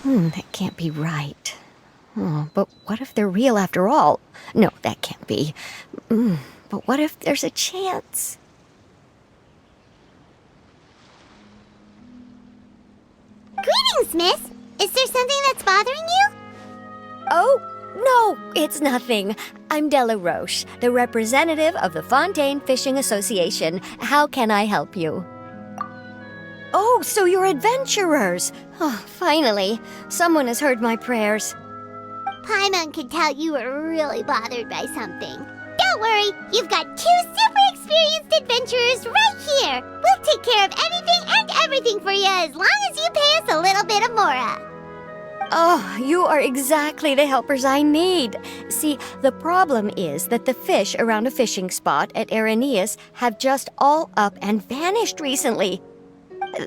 That can't be right. Oh, but what if they're real after all? No, that can't be. But what if there's a chance? Greetings, miss. Is there something that's bothering you? Oh, no, it's nothing. I'm Della Roche, the representative of the Fontaine Fishing Association. How can I help you? Oh, so you're adventurers. Oh, finally, someone has heard my prayers. Paimon could tell you were really bothered by something. Don't worry, you've got 2 super experienced adventurers right here. We'll take care of anything and everything for you as long as you pay us a little bit of mora. Oh, you are exactly the helpers I need. See, the problem is that the fish around a fishing spot at Araneus have just all up and vanished recently.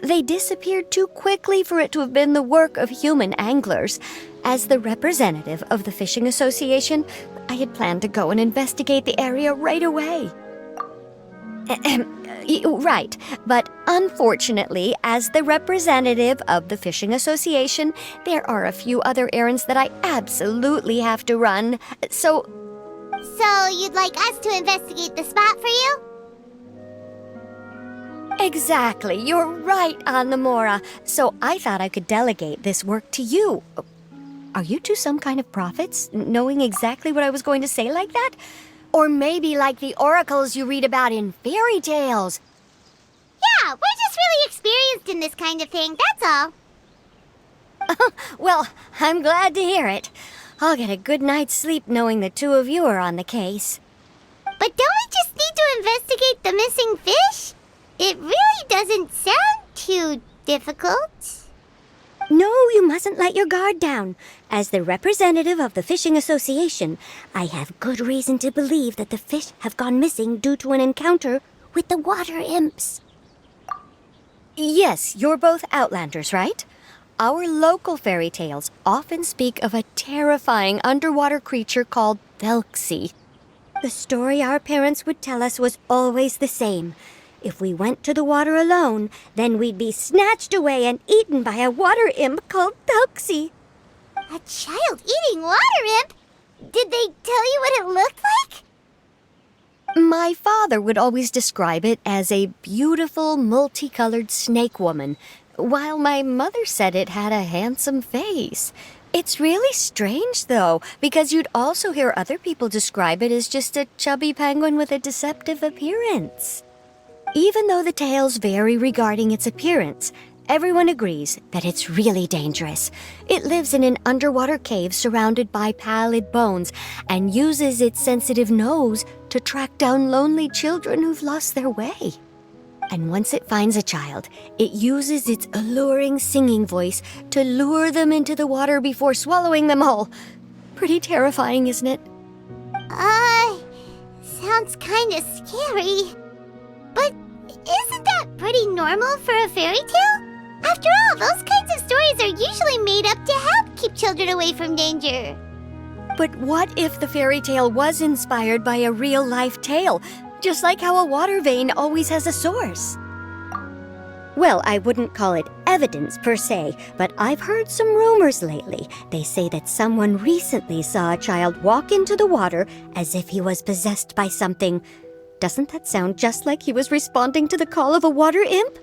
They disappeared too quickly for it to have been the work of human anglers. As the representative of the Fishing Association, I had planned to go and investigate the area right away. Right, but unfortunately, as the representative of the Fishing Association, there are a few other errands that I absolutely have to run, So you'd like us to investigate the spot for you? Exactly, you're right on the mora. So I thought I could delegate this work to you. Are you two some kind of prophets, knowing exactly what I was going to say like that? Or maybe like the oracles you read about in fairy tales? Yeah, we're just really experienced in this kind of thing, that's all. Well, I'm glad to hear it. I'll get a good night's sleep knowing the two of you are on the case. But don't we just need to investigate the missing fish? It really doesn't sound too difficult. No, you mustn't let your guard down. As the representative of the Fishing Association, I have good reason to believe that the fish have gone missing due to an encounter with the water imps. Yes, you're both Outlanders, right? Our local fairy tales often speak of a terrifying underwater creature called Thelxie. The story our parents would tell us was always the same. If we went to the water alone, then we'd be snatched away and eaten by a water imp called Thelxie. A child eating water imp? Did they tell you what it looked like? My father would always describe it as a beautiful, multicolored snake woman, while my mother said it had a handsome face. It's really strange, though, because you'd also hear other people describe it as just a chubby penguin with a deceptive appearance. Even though the tales vary regarding its appearance, everyone agrees that it's really dangerous. It lives in an underwater cave surrounded by pallid bones and uses its sensitive nose to track down lonely children who've lost their way. And once it finds a child, it uses its alluring singing voice to lure them into the water before swallowing them all. Pretty terrifying, isn't it? Sounds kinda scary. But isn't that pretty normal for a fairy tale? After all, those kinds of stories are usually made up to help keep children away from danger. But what if the fairy tale was inspired by a real-life tale, just like how a water vein always has a source? Well, I wouldn't call it evidence per se, but I've heard some rumors lately. They say that someone recently saw a child walk into the water as if he was possessed by something. Doesn't that sound just like he was responding to the call of a water imp?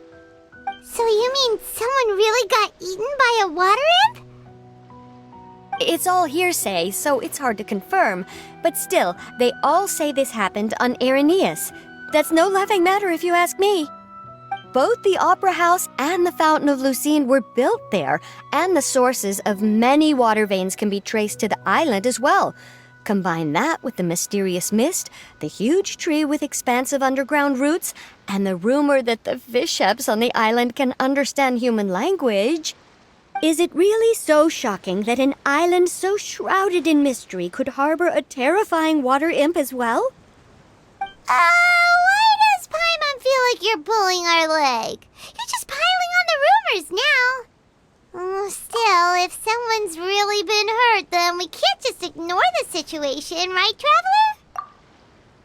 So you mean someone really got eaten by a water imp? It's all hearsay, so it's hard to confirm. But still, they all say this happened on Araneus. That's no laughing matter if you ask me. Both the Opera House and the Fountain of Lucine were built there, and the sources of many water veins can be traced to the island as well. Combine that with the mysterious mist, the huge tree with expansive underground roots, and the rumor that the fish-heps on the island can understand human language. Is it really so shocking that an island so shrouded in mystery could harbor a terrifying water imp as well? Why does Paimon feel like you're pulling our leg? You're just piling on the rumors now. Still, if someone's really been hurt, then we can't just ignore the situation, right, Traveler?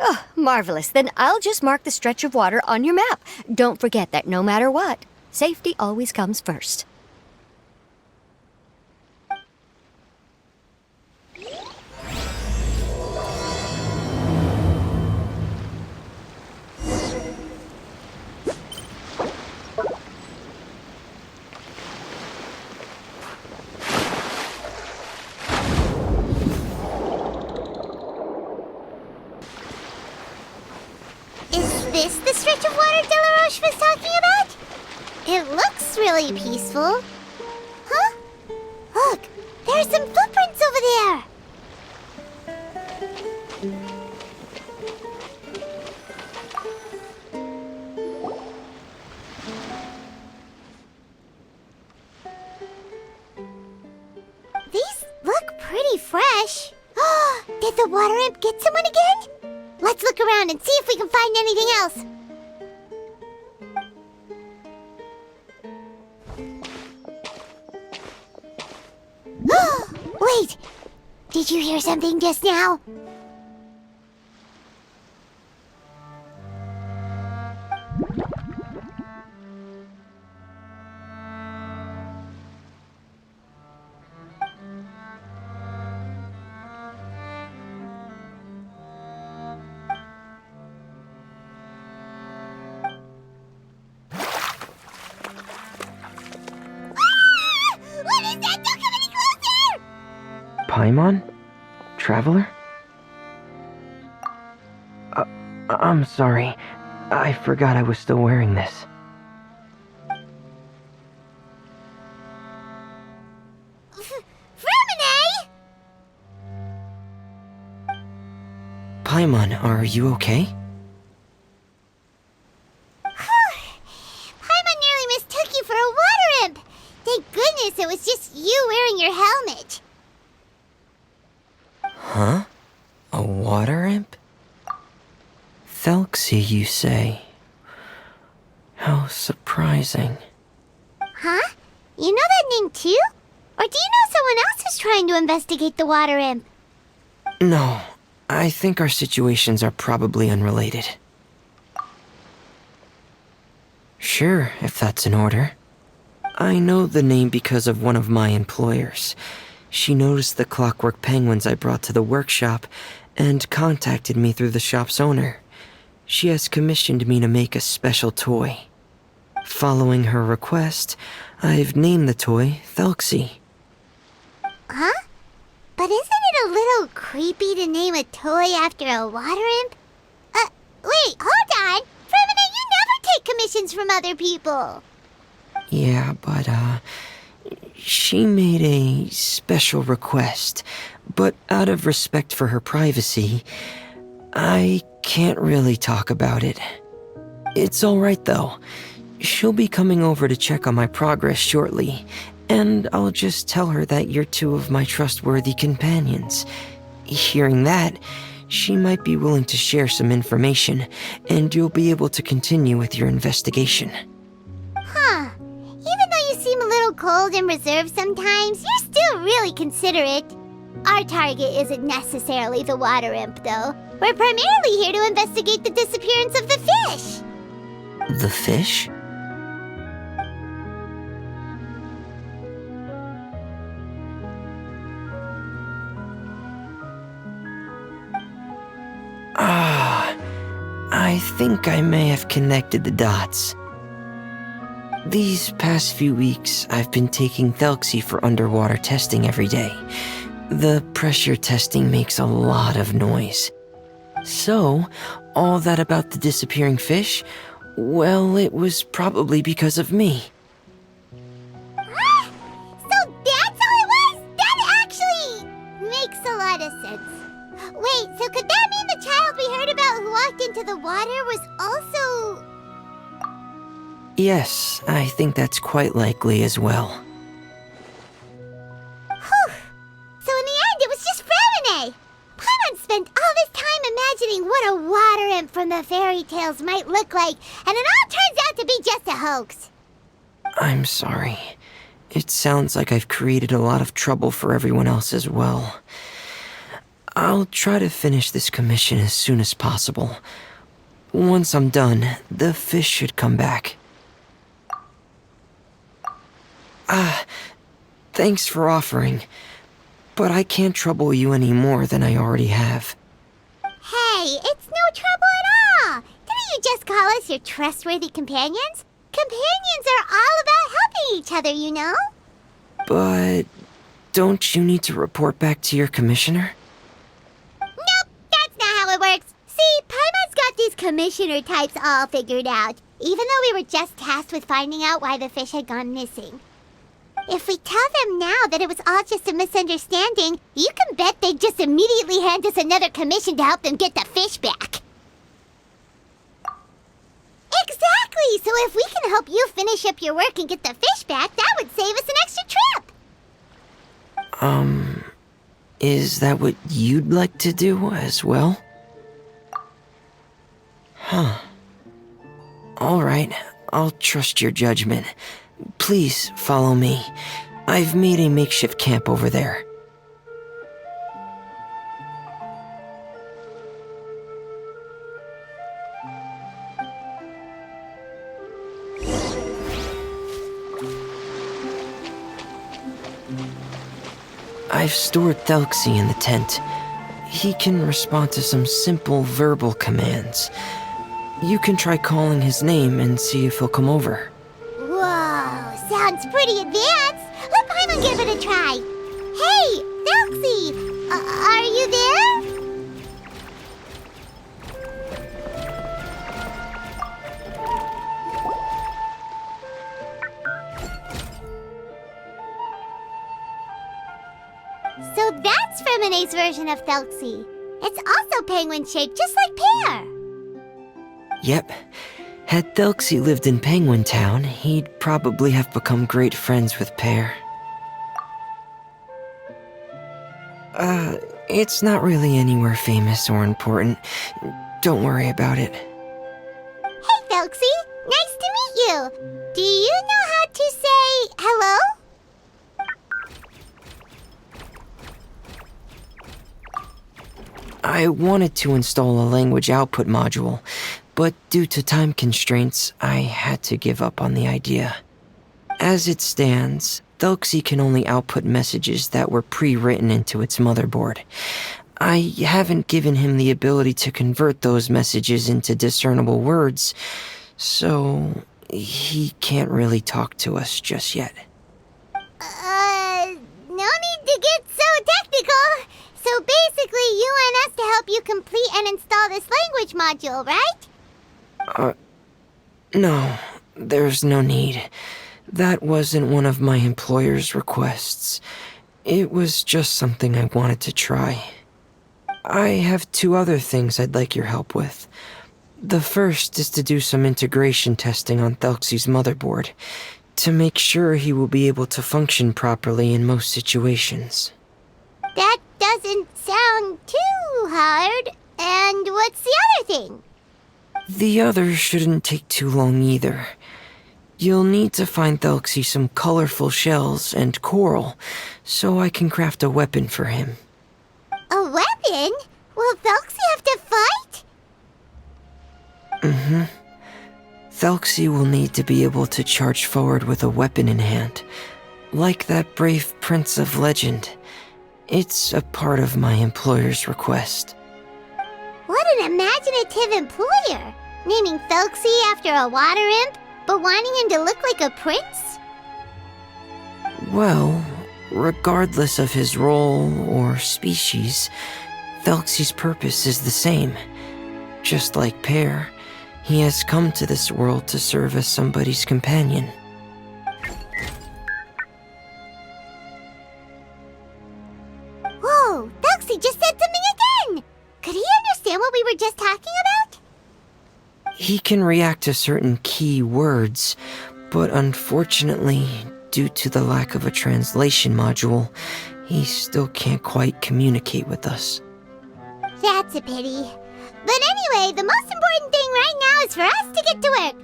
Oh, marvelous. Then I'll just mark the stretch of water on your map. Don't forget that no matter what, safety always comes first. fish was talking about? It looks really peaceful. Huh? Look, there's some footprints over there. These look pretty fresh. Did the water imp get someone again? Let's look around and see if we can find anything else. Wait! Did you hear something just now? What is that? Don't come any closer! Paimon? Traveler? I'm sorry. I forgot I was still wearing this. Fremine! Paimon, are you okay? Paimon nearly mistook you for a water imp. Thank goodness it was just you wearing your helmet. Huh? A water imp? Thelxie, you say? How surprising. Huh? You know that name too? Or do you know someone else is trying to investigate the water imp? No, I think our situations are probably unrelated. Sure, if that's in order. I know the name because of one of my employers. She noticed the clockwork penguins I brought to the workshop and contacted me through the shop's owner. She has commissioned me to make a special toy. Following her request, I've named the toy Thelxie. Huh? But isn't it a little creepy to name a toy after a water imp? Wait, hold on! Fremine, you never take commissions from other people! Yeah, but, she made a special request, but out of respect for her privacy, I can't really talk about it. It's alright though. She'll be coming over to check on my progress shortly, and I'll just tell her that you're two of my trustworthy companions. Hearing that, she might be willing to share some information, and you'll be able to continue with your investigation. Huh. Even though you seem a little cold and reserved sometimes, you're still really considerate. Our target isn't necessarily the water imp, though. We're primarily here to investigate the disappearance of the fish. The fish? I think I may have connected the dots. These past few weeks, I've been taking Thelxie for underwater testing every day. The pressure testing makes a lot of noise. So, all that about the disappearing fish? Well, it was probably because of me. So that's how it was? That actually makes a lot of sense. Wait, so could that mean the child we heard about who walked into the water was also... Yes, I think that's quite likely as well. Whew. So in the end, it was just Fremine. Paimon spent all this time imagining what a water imp from the fairy tales might look like, and it all turns out to be just a hoax. I'm sorry. It sounds like I've created a lot of trouble for everyone else as well. I'll try to finish this commission as soon as possible. Once I'm done, the fish should come back. Thanks for offering, but I can't trouble you any more than I already have. Hey, it's no trouble at all. Didn't you just call us your trustworthy companions? Companions are all about helping each other, you know? But don't you need to report back to your commissioner? Nope, that's not how it works. See, Paimon's got these commissioner types all figured out, even though we were just tasked with finding out why the fish had gone missing. If we tell them now that it was all just a misunderstanding, you can bet they'd just immediately hand us another commission to help them get the fish back. Exactly! So if we can help you finish up your work and get the fish back, that would save us an extra trip! Is that what you'd like to do as well? Huh. Alright, I'll trust your judgment. Please follow me. I've made a makeshift camp over there. I've stored Thelxie in the tent. He can respond to some simple verbal commands. You can try calling his name and see if he'll come over. Whoa, sounds pretty advanced. Let Paimon give it a try. Hey, Thelxie, are you there? So that's Fremine's version of Thelxie. It's also penguin-shaped, just like Pear. Yep. Had Thelxie lived in Penguin Town, he'd probably have become great friends with Pear. It's not really anywhere famous or important. Don't worry about it. Hey, Thelxie, nice to meet you. Do you know how to say hello? I wanted to install a language output module, but due to time constraints, I had to give up on the idea. As it stands, Thelxie can only output messages that were pre-written into its motherboard. I haven't given him the ability to convert those messages into discernible words, so he can't really talk to us just yet. No need to get so technical. So basically, you want us to help you complete and install this language module, right? No, there's no need. That wasn't one of my employer's requests. It was just something I wanted to try. I have 2 other things I'd like your help with. The first is to do some integration testing on Thelxie's motherboard, to make sure he will be able to function properly in most situations. That doesn't sound too hard. And what's the other thing? The other shouldn't take too long either. You'll need to find Thelxie some colorful shells and coral, so I can craft a weapon for him. A weapon? Will Thelxie have to fight? Thelxie will need to be able to charge forward with a weapon in hand, like that brave prince of legend. It's a part of my employer's request. What an imaginative employer! Naming Thelxie after a water imp, but wanting him to look like a prince? Well, regardless of his role or species, Thelxie's purpose is the same. Just like Pear, he has come to this world to serve as somebody's companion. Whoa, Thelxie just said something again! Could he understand what we were just talking about? He can react to certain key words, but unfortunately, due to the lack of a translation module, he still can't quite communicate with us. That's a pity. But anyway, the most important thing right now is for us to get to work.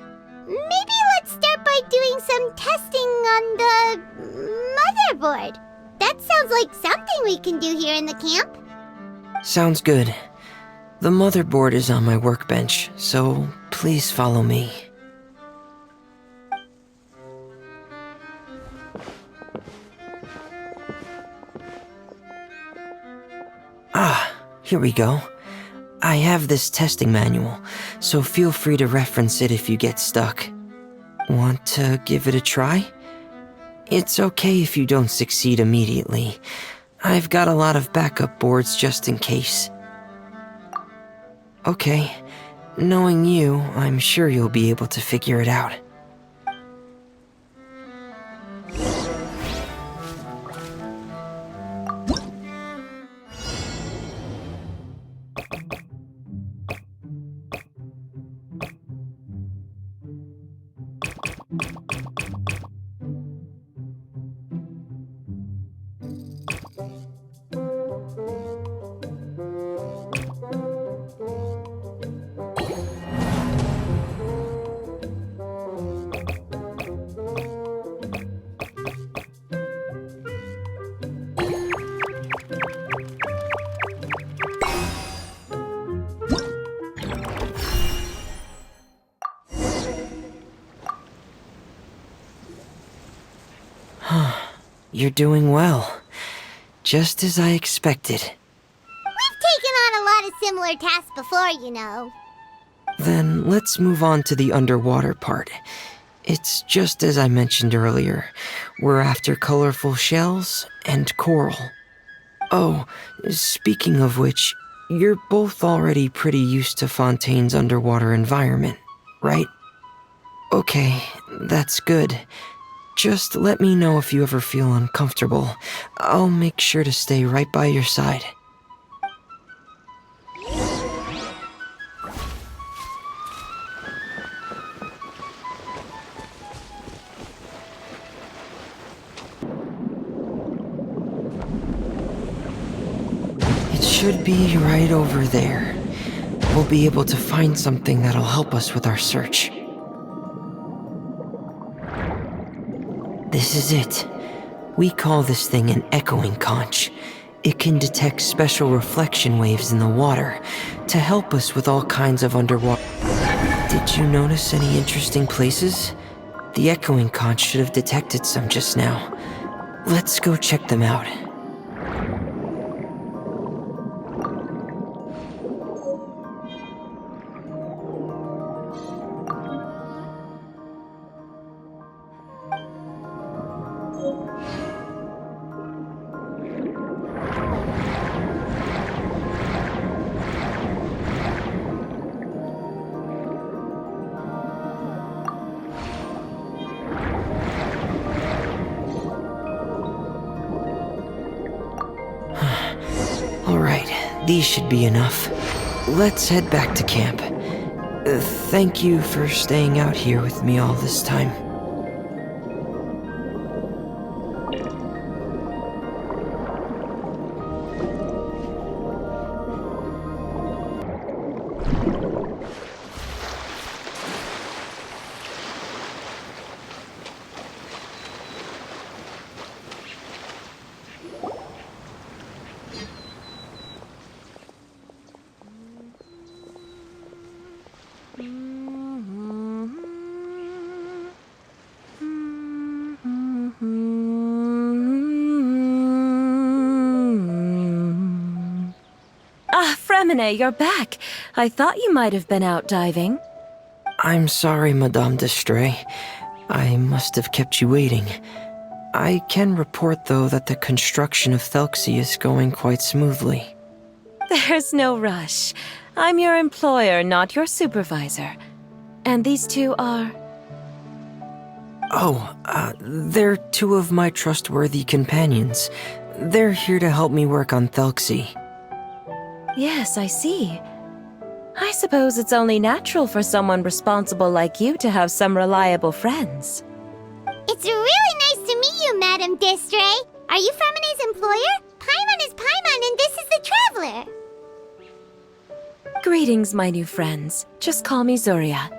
Maybe let's start by doing some testing on the motherboard. That sounds like something we can do here in the camp. Sounds good. The motherboard is on my workbench, so please follow me. Here we go. I have this testing manual, so feel free to reference it if you get stuck. Want to give it a try? It's okay if you don't succeed immediately. I've got a lot of backup boards just in case. Okay, Knowing you, I'm sure you'll be able to figure it out. You're doing well. Just as I expected. We've taken on a lot of similar tasks before, you know. Then let's move on to the underwater part. It's just as I mentioned earlier. We're after colorful shells and coral. Oh, speaking of which, you're both already pretty used to Fontaine's underwater environment, right? Okay, that's good. Just let me know if you ever feel uncomfortable. I'll make sure to stay right by your side. It should be right over there. We'll be able to find something that'll help us with our search. This is it. We call this thing an echoing conch. It can detect special reflection waves in the water to help us with all kinds of underwater. Did you notice any interesting places? The echoing conch should have detected some just now. Let's go check them out. Alright, these should be enough. Let's head back to camp. Thank you for staying out here with me all this time. Fremine, you're back. I thought you might have been out diving. I'm sorry, Madame d'Estrée. I must have kept you waiting. I can report, though, that the construction of Thelxie is going quite smoothly. There's no rush. I'm your employer, not your supervisor. And these two are... Oh, they're two of my trustworthy companions. They're here to help me work on Thelxie. Yes, I see. I suppose it's only natural for someone responsible like you to have some reliable friends. It's really nice to meet you, Madame d'Estrée. Are you Fremine's employer? Paimon is Paimon, and this is the Traveler. Greetings, my new friends. Just call me Zuria.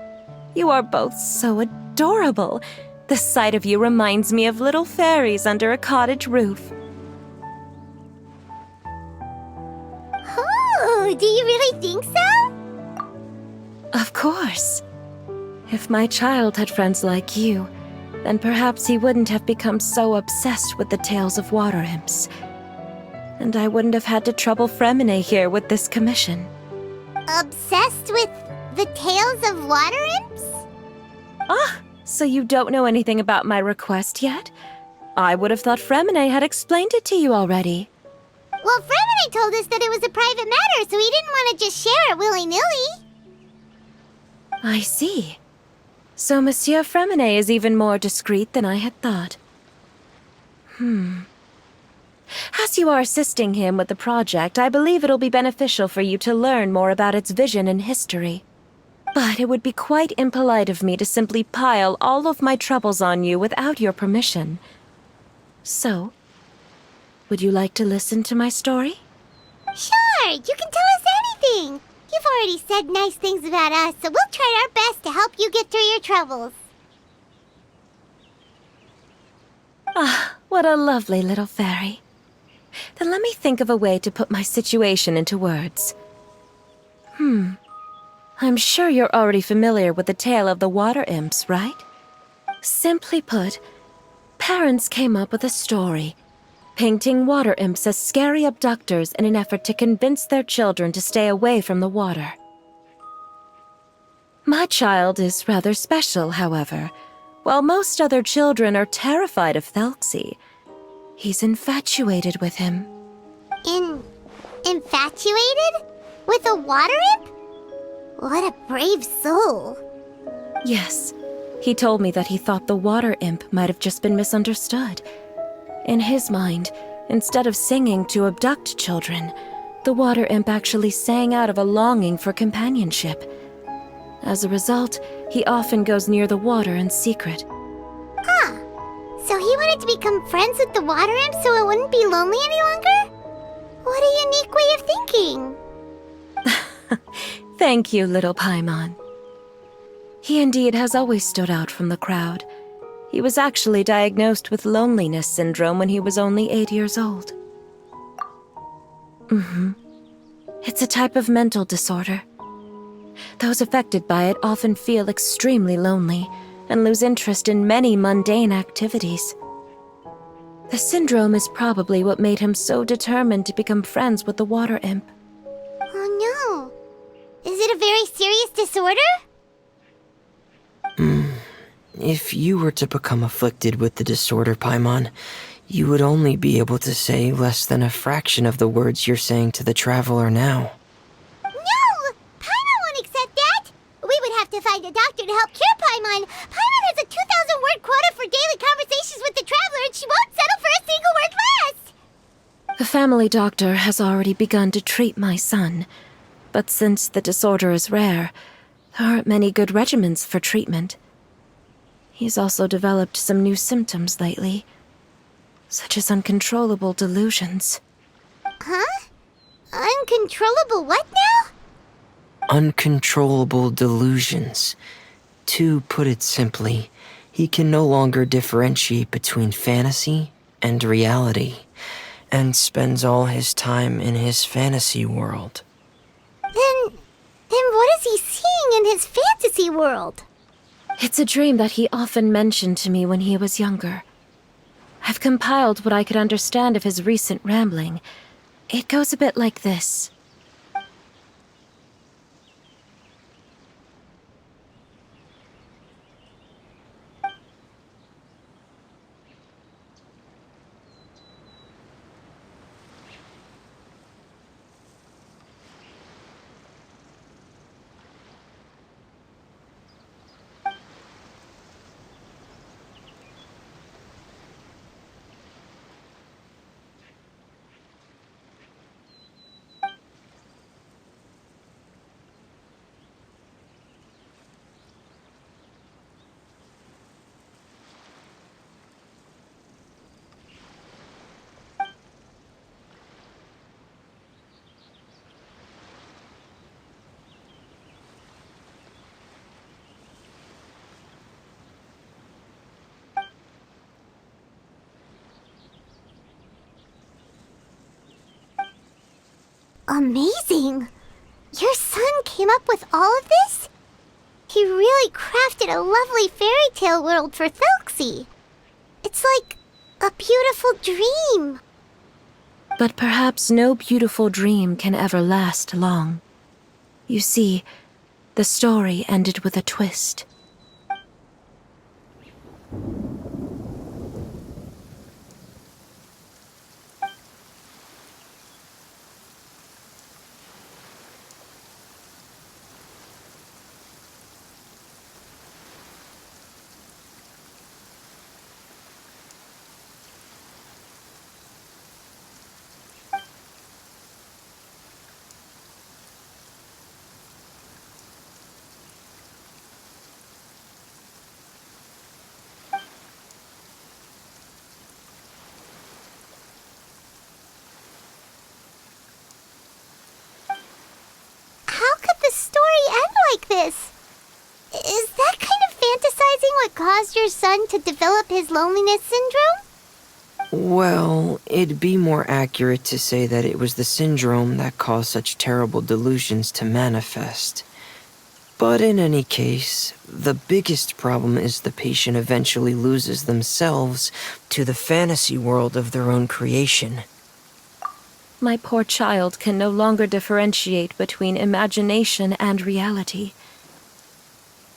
You are both so adorable. The sight of you reminds me of little fairies under a cottage roof. Oh, do you really think so? Of course. If my child had friends like you, then perhaps he wouldn't have become so obsessed with the tales of water imps. And I wouldn't have had to trouble Fremine here with this commission. Obsessed with the tales of water imps? Ah, so you don't know anything about my request yet? I would have thought Fremine had explained it to you already. Well, Fremine told us that it was a private matter, so he didn't want to just share it willy-nilly. I see. So Monsieur Freminet is even more discreet than I had thought. As you are assisting him with the project, I believe it'll be beneficial for you to learn more about its vision and history. But it would be quite impolite of me to simply pile all of my troubles on you without your permission. So, would you like to listen to my story? Sure, you can tell us anything. You've already said nice things about us, so we'll try our best to help you get through your troubles. Ah, what a lovely little fairy. Then let me think of a way to put my situation into words. I'm sure you're already familiar with the tale of the water imps, right? Simply put, parents came up with a story, painting water imps as scary abductors in an effort to convince their children to stay away from the water. My child is rather special, however. While most other children are terrified of Thelxie, he's infatuated with him. Infatuated? With a water imp? What a brave soul. Yes, he told me that he thought the water imp might have just been misunderstood. In his mind, instead of singing to abduct children, the water imp actually sang out of a longing for companionship. As a result, he often goes near the water in secret. Huh. So he wanted to become friends with the water imp so it wouldn't be lonely any longer? What a unique way of thinking. Thank you, little Paimon. He indeed has always stood out from the crowd. He was actually diagnosed with loneliness syndrome when he was only 8 years old. It's a type of mental disorder. Those affected by it often feel extremely lonely and lose interest in many mundane activities. The syndrome is probably what made him so determined to become friends with the water imp. Oh no. Is it a very serious disorder? If you were to become afflicted with the disorder, Paimon, you would only be able to say less than a fraction of the words you're saying to the traveler now. No! Paimon won't accept that! We would have to find a doctor to help cure Paimon. Paimon has a 2,000-word quota for daily conversations with the traveler, and she won't settle for a single word less! The family doctor has already begun to treat my son, but since the disorder is rare, there aren't many good regimens for treatment. He's also developed some new symptoms lately, such as uncontrollable delusions. Huh? Uncontrollable what now? Uncontrollable delusions. To put it simply, he can no longer differentiate between fantasy and reality, and spends all his time in his fantasy world. Then what is he seeing in his fantasy world? It's a dream that he often mentioned to me when he was younger. I've compiled what I could understand of his recent rambling. It goes a bit like this. Amazing! Your son came up with all of this? He really crafted a lovely fairy tale world for Thelxie. It's like a beautiful dream. But perhaps no beautiful dream can ever last long. You see, the story ended with a twist. that caused your son to develop his loneliness syndrome? Well, it'd be more accurate to say that it was the syndrome that caused such terrible delusions to manifest. But in any case, the biggest problem is the patient eventually loses themselves to the fantasy world of their own creation. My poor child can no longer differentiate between imagination and reality.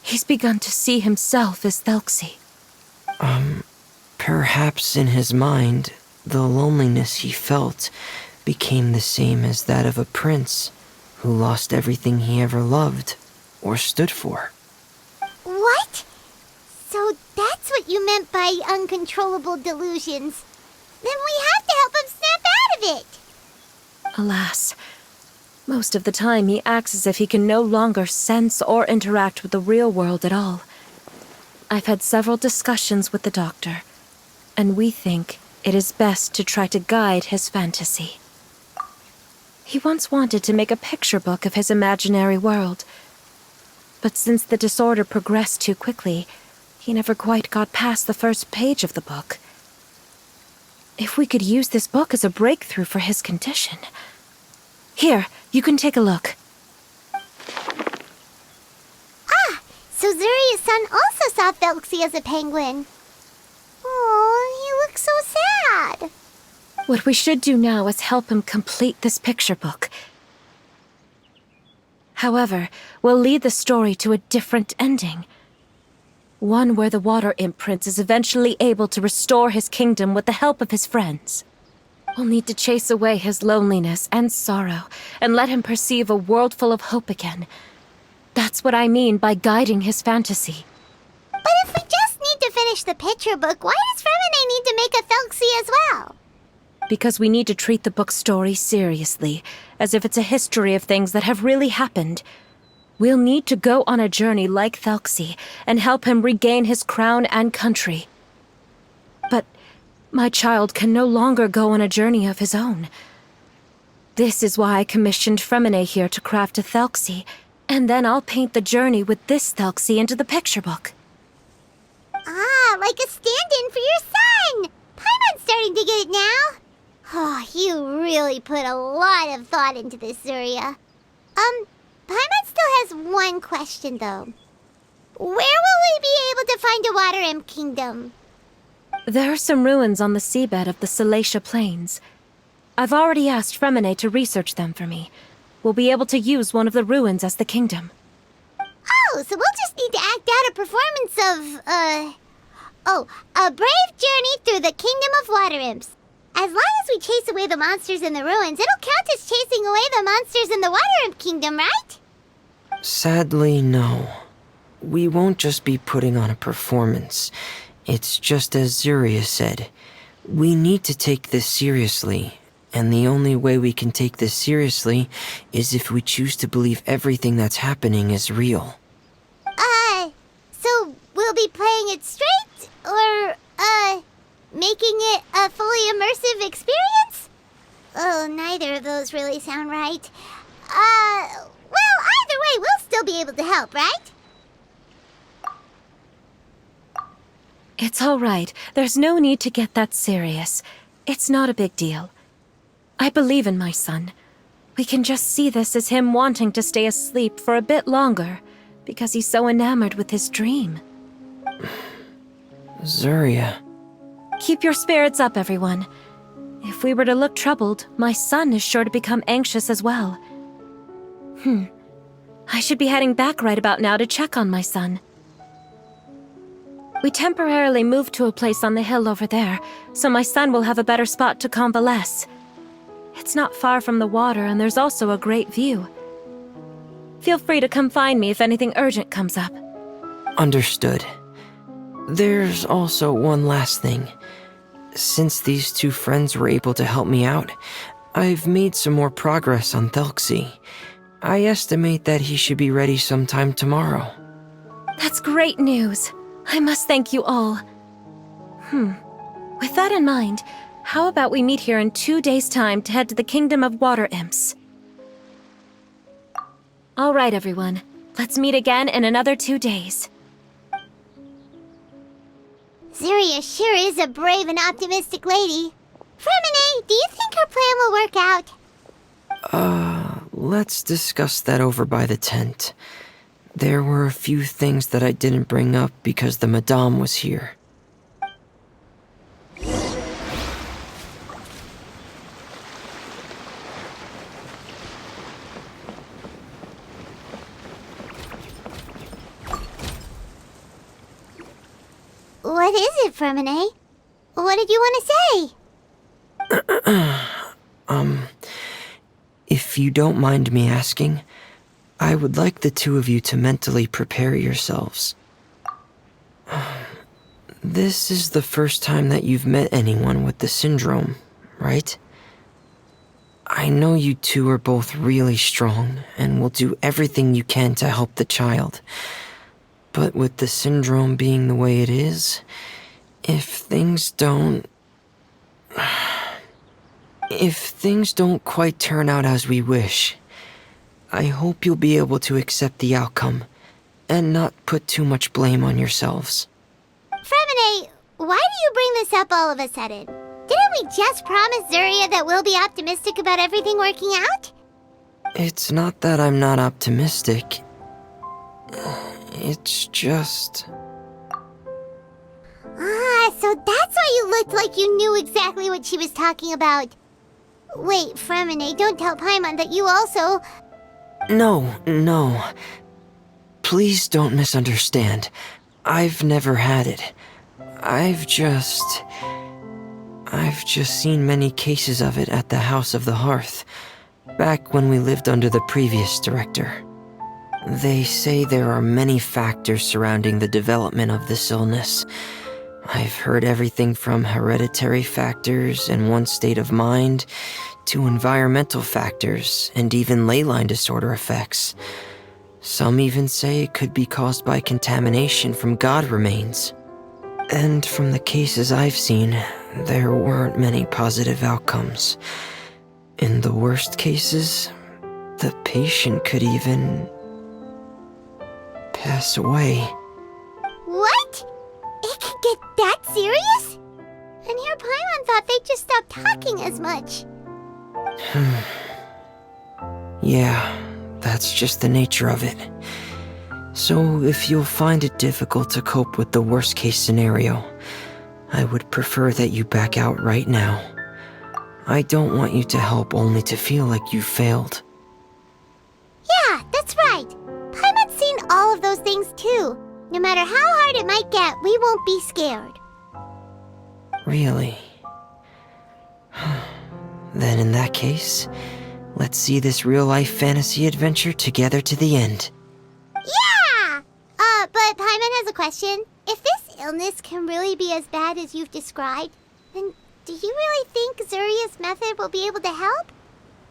He's begun to see himself as Thelxie. Perhaps in his mind, the loneliness he felt became the same as that of a prince who lost everything he ever loved or stood for. What? So that's what you meant by uncontrollable delusions. Then we have to help him snap out of it. Alas, most of the time he acts as if he can no longer sense or interact with the real world at all. I've had several discussions with the doctor, and we think it is best to try to guide his fantasy. He once wanted to make a picture book of his imaginary world, but since the disorder progressed too quickly, he never quite got past the first page of the book. If we could use this book as a breakthrough for his condition... Here, you can take a look. So Zuria's son also saw Thelxie as a penguin. Oh, he looks so sad. What we should do now is help him complete this picture book. However, we'll lead the story to a different ending. One where the Water Imp Prince is eventually able to restore his kingdom with the help of his friends. We'll need to chase away his loneliness and sorrow and let him perceive a world full of hope again. That's what I mean by guiding his fantasy. But if we just need to finish the picture book, why does Fremine need to make a Thelxie as well? Because we need to treat the book's story seriously, as if it's a history of things that have really happened. We'll need to go on a journey like Thelxie and help him regain his crown and country. But my child can no longer go on a journey of his own. This is why I commissioned Fremine here to craft a Thelxie, and then I'll paint the journey with this Thelxie into the picture book. Ah, like a stand-in for your son! Paimon's starting to get it now. Oh, you really put a lot of thought into this, Zuria. Paimon still has one question, though. Where will we be able to find a Water Imp Kingdom? There are some ruins on the seabed of the Salacia Plains. I've already asked Fremine to research them for me. We'll be able to use one of the ruins as the kingdom. Oh, so we'll just need to act out a performance of, a brave journey through the Kingdom of Water Imps. As long as we chase away the monsters in the ruins, it'll count as chasing away the monsters in the Water Imp Kingdom, right? Sadly, no. We won't just be putting on a performance. It's just as Zuria said. We need to take this seriously, and the only way we can take this seriously is if we choose to believe everything that's happening is real. So we'll be playing it straight, or, making it a fully immersive experience? Oh, neither of those really sound right. Well, either way, we'll still be able to help, right? It's all right. There's no need to get that serious. It's not a big deal. I believe in my son. We can just see this as him wanting to stay asleep for a bit longer, because he's so enamored with his dream. Zuria. Keep your spirits up, everyone. If we were to look troubled, my son is sure to become anxious as well. I should be heading back right about now to check on my son. We temporarily moved to a place on the hill over there, so my son will have a better spot to convalesce. It's not far from the water, and there's also a great view. Feel free to come find me if anything urgent comes up. Understood. There's also one last thing. Since these two friends were able to help me out, I've made some more progress on Thelxie. I estimate that he should be ready sometime tomorrow. That's great news. I must thank you all. With that in mind, how about we meet here in 2 days' time to head to the Kingdom of Water Imps? All right, everyone. Let's meet again in another 2 days. Zuria sure is a brave and optimistic lady. Fremine, do you think her plan will work out? Let's discuss that over by the tent. There were a few things that I didn't bring up because the Madame was here. What is it, Fremine? What did you want to say? If you don't mind me asking, I would like the two of you to mentally prepare yourselves. This is the first time that you've met anyone with the syndrome, right? I know you two are both really strong and will do everything you can to help the child. But with the syndrome being the way it is, if things don't quite turn out as we wish, I hope you'll be able to accept the outcome and not put too much blame on yourselves. Fremine, why do you bring this up all of a sudden? Didn't we just promise Zuria that we'll be optimistic about everything working out? It's not that I'm not optimistic. It's just... So that's why you looked like you knew exactly what she was talking about. Wait, Fremine, don't tell Paimon that you also... No. Please don't misunderstand. I've never had it. I've just seen many cases of it at the House of the Hearth, back when we lived under the previous director. They say there are many factors surrounding the development of this illness. I've heard everything from hereditary factors and one's state of mind, to environmental factors and even ley line disorder effects. Some even say it could be caused by contamination from god remains. And from the cases I've seen, there weren't many positive outcomes. In the worst cases, the patient could even pass away. What? It could get that serious? And here Paimon thought they'd just stop talking as much. Yeah, that's just the nature of it. So if you'll find it difficult to cope with the worst case scenario, I would prefer that you back out right now. I don't want you to help only to feel like you failed. Yeah, that's right. Paimon's seen all of those things too. No matter how hard it might get, we won't be scared. Really? Then in that case, let's see this real-life fantasy adventure together to the end. Yeah! But Paimon has a question. If this illness can really be as bad as you've described, then do you really think Zuria's method will be able to help?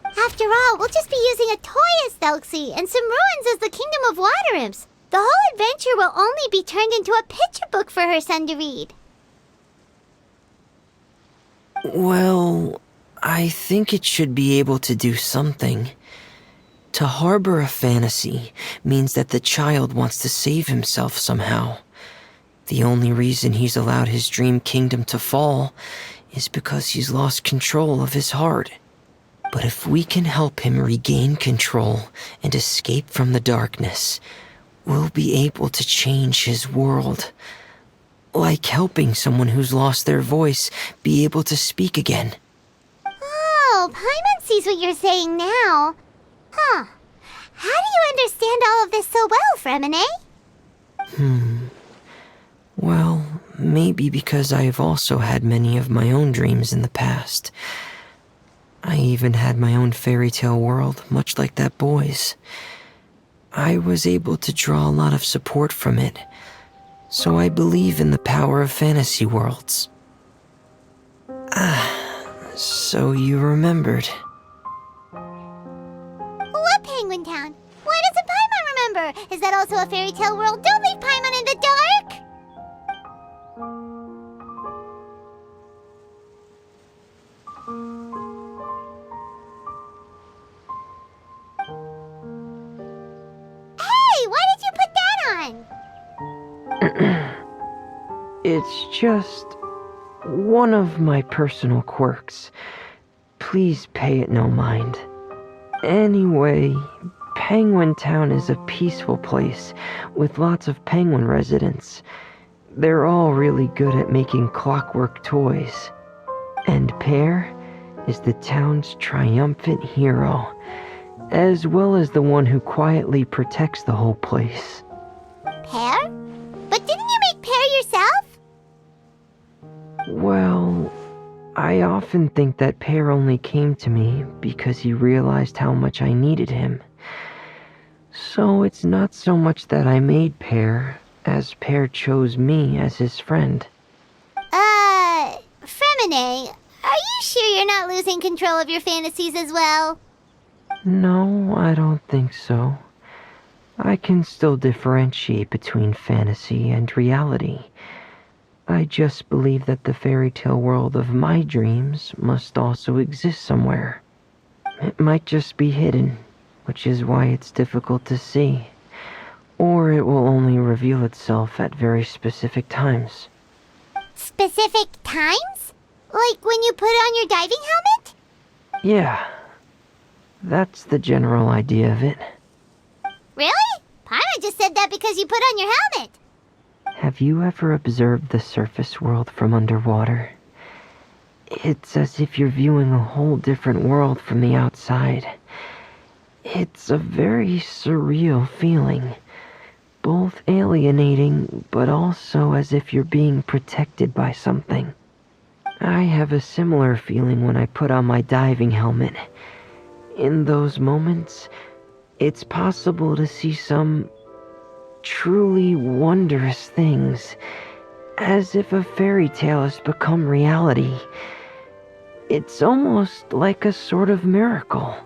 After all, we'll just be using a toy as Thelxie and some ruins as the Kingdom of Water Imps. The whole adventure will only be turned into a picture book for her son to read. Well, I think it should be able to do something. To harbor a fantasy means that the child wants to save himself somehow. The only reason he's allowed his dream kingdom to fall is because he's lost control of his heart. But if we can help him regain control and escape from the darkness, we'll be able to change his world. Like helping someone who's lost their voice be able to speak again. Oh, Paimon sees what you're saying now. Huh. How do you understand all of this so well, Fremine? Well, maybe because I've also had many of my own dreams in the past. I even had my own fairy tale world, much like that boy's. I was able to draw a lot of support from it, so I believe in the power of fantasy worlds. So you remembered. What Penguin Town? Why doesn't Paimon remember? Is that also a fairy tale world? Don't leave Paimon in the dark! Hey, why did you put that on? It's just one of my personal quirks. Please pay it no mind. Anyway, Penguin Town is a peaceful place with lots of penguin residents. They're all really good at making clockwork toys. And Pear is the town's triumphant hero, as well as the one who quietly protects the whole place. Pear? But didn't you make Pear yourself? Well, I often think that Pear only came to me because he realized how much I needed him. So it's not so much that I made Pear, as Pear chose me as his friend. Fremine, are you sure you're not losing control of your fantasies as well? No, I don't think so. I can still differentiate between fantasy and reality. I just believe that the fairy tale world of my dreams must also exist somewhere. It might just be hidden, which is why it's difficult to see. Or it will only reveal itself at very specific times. Specific times? Like when you put on your diving helmet? Yeah, that's the general idea of it. Really? Paimon just said that because you put on your helmet. Have you ever observed the surface world from underwater? It's as if you're viewing a whole different world from the outside. It's a very surreal feeling. Both alienating, but also as if you're being protected by something. I have a similar feeling when I put on my diving helmet. In those moments, it's possible to see some truly wondrous things, as if a fairy tale has become reality. It's almost like a sort of miracle.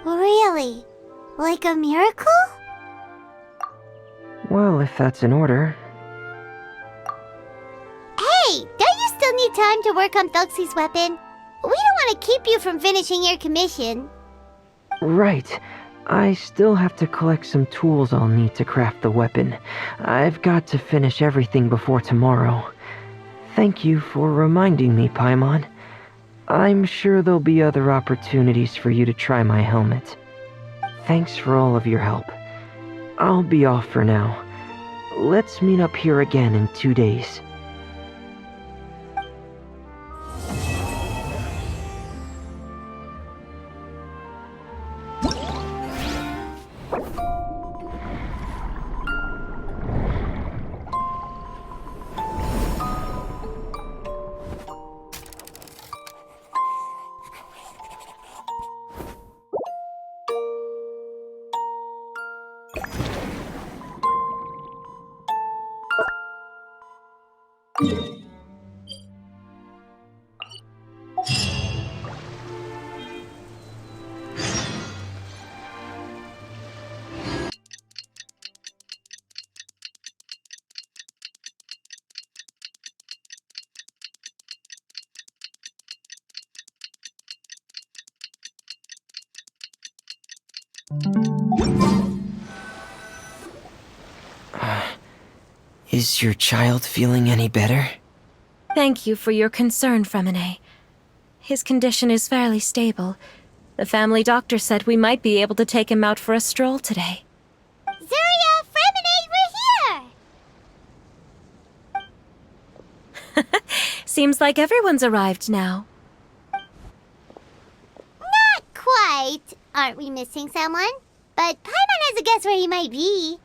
Really? Like a miracle? Well, if that's in order. Hey, don't you still need time to work on Thelxie's weapon? We don't want to keep you from finishing your commission. Right. I still have to collect some tools I'll need to craft the weapon. I've got to finish everything before tomorrow. Thank you for reminding me, Paimon. I'm sure there'll be other opportunities for you to try my helmet. Thanks for all of your help. I'll be off for now. Let's meet up here again in 2 days. Is your child feeling any better? Thank you for your concern, Fremine. His condition is fairly stable. The family doctor said we might be able to take him out for a stroll today. Zuria, Fremine, we're here! Seems like everyone's arrived now. Not quite. Aren't we missing someone? But Paimon has a guess where he might be.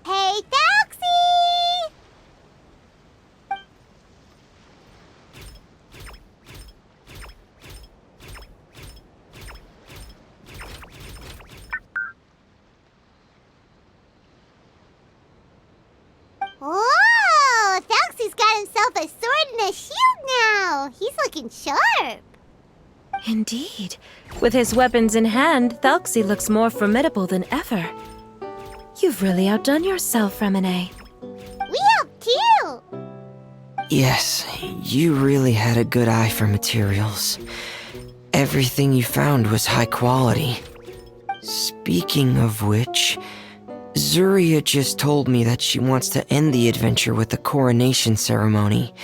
Hey, Thelxie! Whoa! Thelxie's got himself a sword and a shield now. He's looking sharp. Indeed. With his weapons in hand, Thelxie looks more formidable than ever. You've really outdone yourself, Fremine. We helped too. Yes, you really had a good eye for materials. Everything you found was high quality. Speaking of which, Zuria just told me that she wants to end the adventure with the coronation ceremony.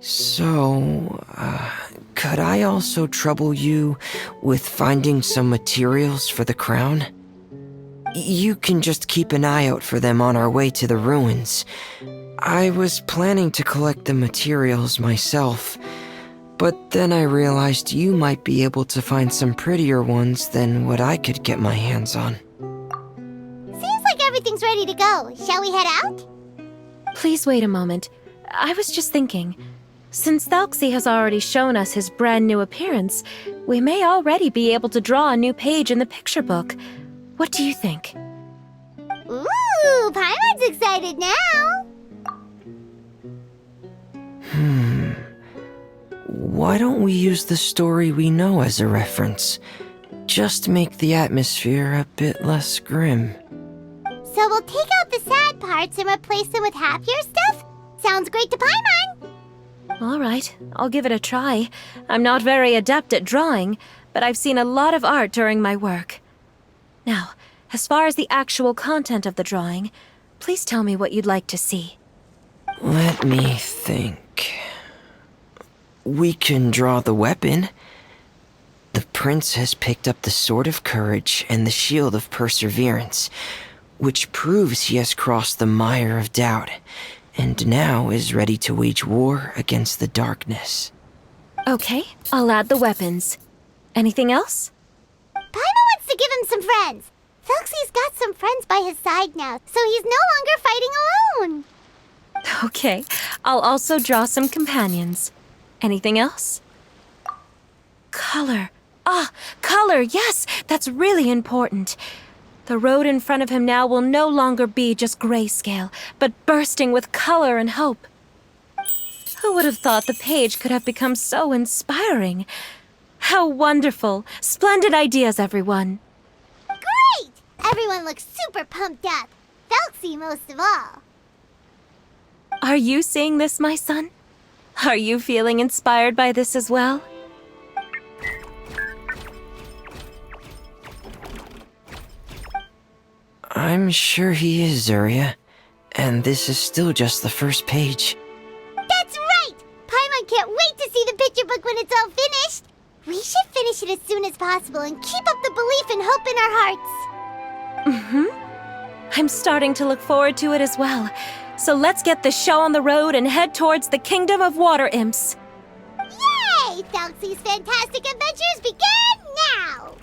So, could I also trouble you with finding some materials for the crown? You can just keep an eye out for them on our way to the ruins. I was planning to collect the materials myself, but then I realized you might be able to find some prettier ones than what I could get my hands on. Seems like everything's ready to go. Shall we head out? Please wait a moment. I was just thinking. Since Thalxi has already shown us his brand new appearance, we may already be able to draw a new page in the picture book. What do you think? Ooh, Paimon's excited now. Why don't we use the story we know as a reference? Just make the atmosphere a bit less grim. So we'll take out the sad parts and replace them with happier stuff? Sounds great to Paimon. All right, I'll give it a try. I'm not very adept at drawing, but I've seen a lot of art during my work. Now, as far as the actual content of the drawing, please tell me what you'd like to see. Let me think. We can draw the weapon. The prince has picked up the Sword of Courage and the Shield of Perseverance, which proves he has crossed the mire of doubt, and now is ready to wage war against the darkness. Okay, I'll add the weapons. Anything else? Paimon wants to give him some friends. Felxi's got some friends by his side now, so he's no longer fighting alone. Okay, I'll also draw some companions. Anything else? Color. Ah, color, yes, that's really important. The road in front of him now will no longer be just grayscale, but bursting with color and hope. Who would have thought the page could have become so inspiring? How wonderful! Splendid ideas, everyone. Great! Everyone looks super pumped up. Felxi most of all. Are you seeing this, my son? Are you feeling inspired by this as well? I'm sure he is, Zuria. And this is still just the first page. That's right! Paimon can't wait to see the picture book when it's all finished. We should finish it as soon as possible and keep up the belief and hope in our hearts. I'm starting to look forward to it as well. So let's get the show on the road and head towards the Kingdom of Water Imps. Yay! Felxi's fantastic adventures begin now!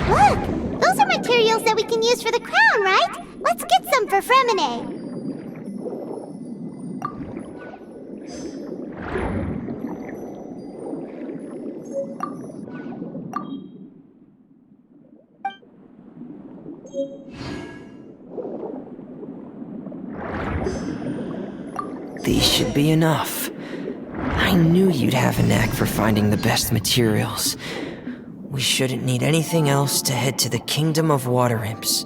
Look! Those are materials that we can use for the crown, right? Let's get some for Fremine. These should be enough. I knew you'd have a knack for finding the best materials. We shouldn't need anything else to head to the Kingdom of Water Imps.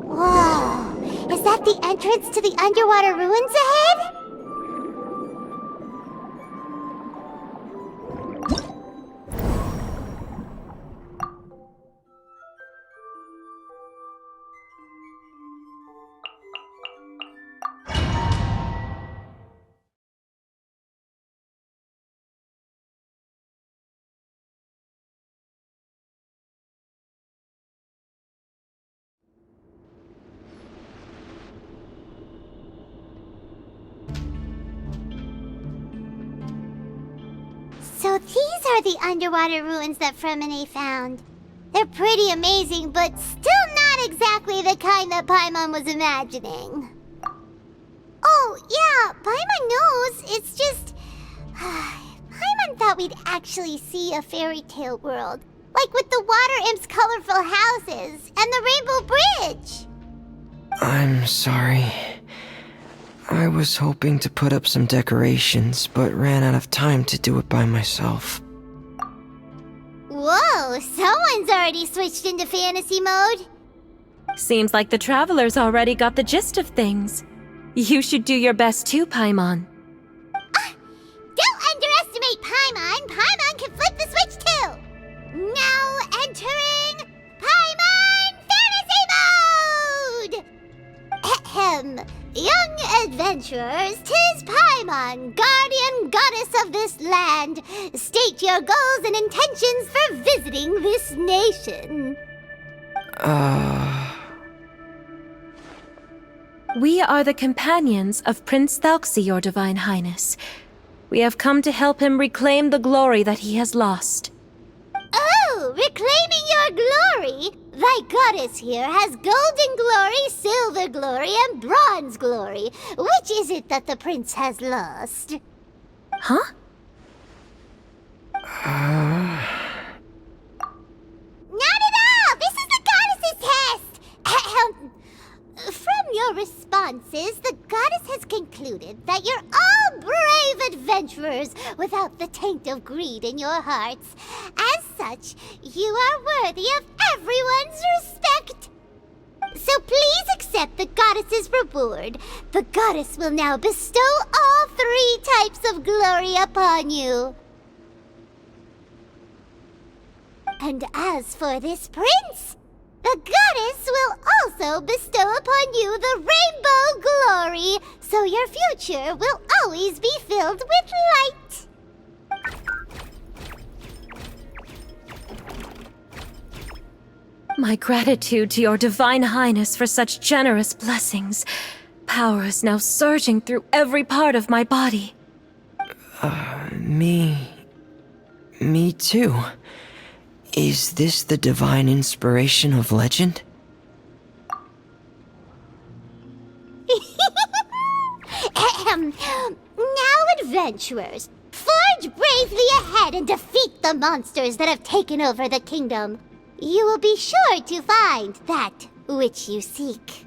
Whoa! Is that the entrance to the underwater ruins ahead? So these are the underwater ruins that Fremine found. They're pretty amazing, but still not exactly the kind that Paimon was imagining. Oh, yeah, Paimon knows. It's just... Paimon thought we'd actually see a fairy tale world. Like with the water imp's colorful houses and the rainbow bridge. I'm sorry. I was hoping to put up some decorations, but ran out of time to do it by myself. Whoa, someone's already switched into fantasy mode. Seems like the travelers already got the gist of things. You should do your best too, Paimon. Don't underestimate Paimon. Paimon can flip the switch too. Now entering Paimon Fantasy Mode! Ahem. Young adventurers, 'tis Paimon, guardian goddess of this land. State your goals and intentions for visiting this nation. We are the companions of Prince Thalxi, your Divine Highness. We have come to help him reclaim the glory that he has lost. Oh, reclaiming your glory? Thy goddess here has golden glory, silver glory, and bronze glory. Which is it that the prince has lost? Huh? Not at all! This is the goddess's test! Ahem. From your responses, the goddess has concluded that you're all brave adventurers without the taint of greed in your hearts. As such, you are worthy of everyone's respect. So please accept the goddess's reward. The goddess will now bestow all 3 types of glory upon you. And as for this prince, the goddess will also bestow upon you the rainbow glory, so your future will always be filled with light. My gratitude to your Divine Highness for such generous blessings. Power is now surging through every part of my body. Me too. Is this the divine inspiration of legend? Now, adventurers, forge bravely ahead and defeat the monsters that have taken over the kingdom. You will be sure to find that which you seek.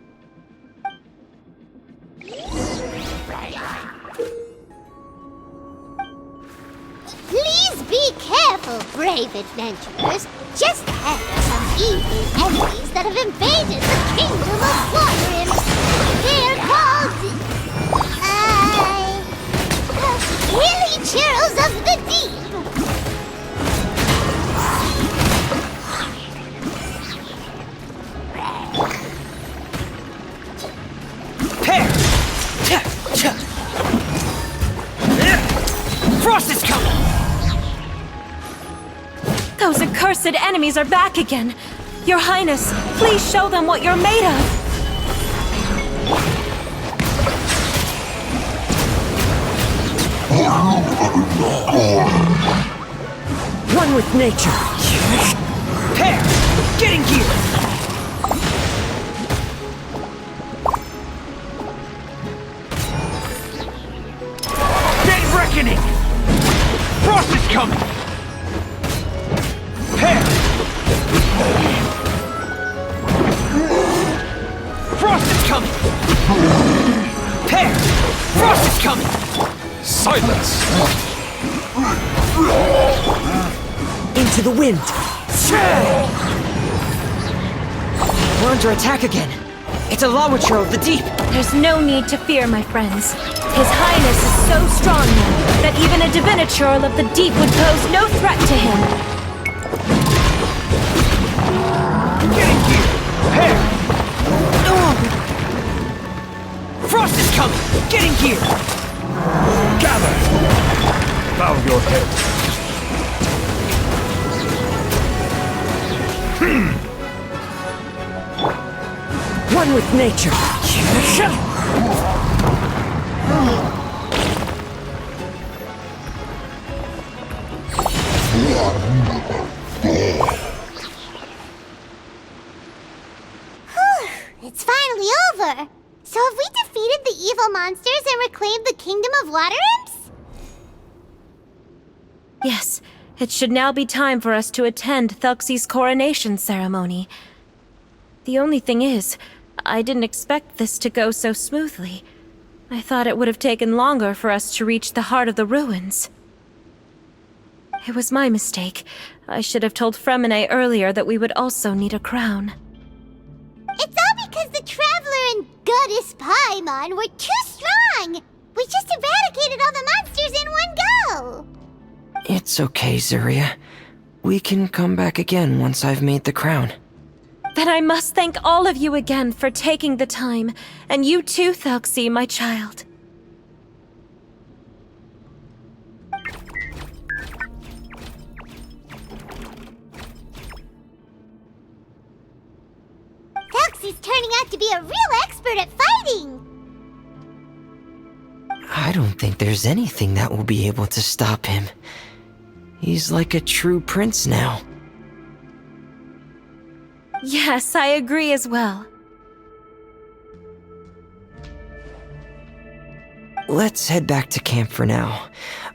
Please be careful, brave adventurers. Just ahead are some evil enemies that have invaded the kingdom of water imps. They're called... Hilly Churls of the Deep. Pear! Frost is coming! Those accursed enemies are back again. Your Highness, please show them what you're made of. One with nature. Pear! Getting gear! Day reckoning! Frost is coming! Pear! Frost is coming! Pear! Frost is coming! Silence! Into the wind! We're under attack again! It's a Lawitcher of the deep! There's no need to fear, my friends. His Highness is so strong now that even a Divinichurl of the deep would pose no threat to him. Getting here! Pear! Frost is coming! Getting here! Gather! Bow your head. One with nature! and reclaim the Kingdom of Water Imps? Yes, it should now be time for us to attend Thelxie's coronation ceremony. The only thing is, I didn't expect this to go so smoothly. I thought it would have taken longer for us to reach the heart of the ruins. It was my mistake. I should have told Fremine earlier that we would also need a crown. It's all because the Traveler and Goddess Paimon were too strong! We just eradicated all the monsters in one go! It's okay, Zuria. We can come back again once I've made the crown. Then I must thank all of you again for taking the time, and you too, Thelxie, my child. Thelxie's turning out to be a real expert at fighting! I don't think there's anything that will be able to stop him. He's like a true prince now. Yes, I agree as well. Let's head back to camp for now.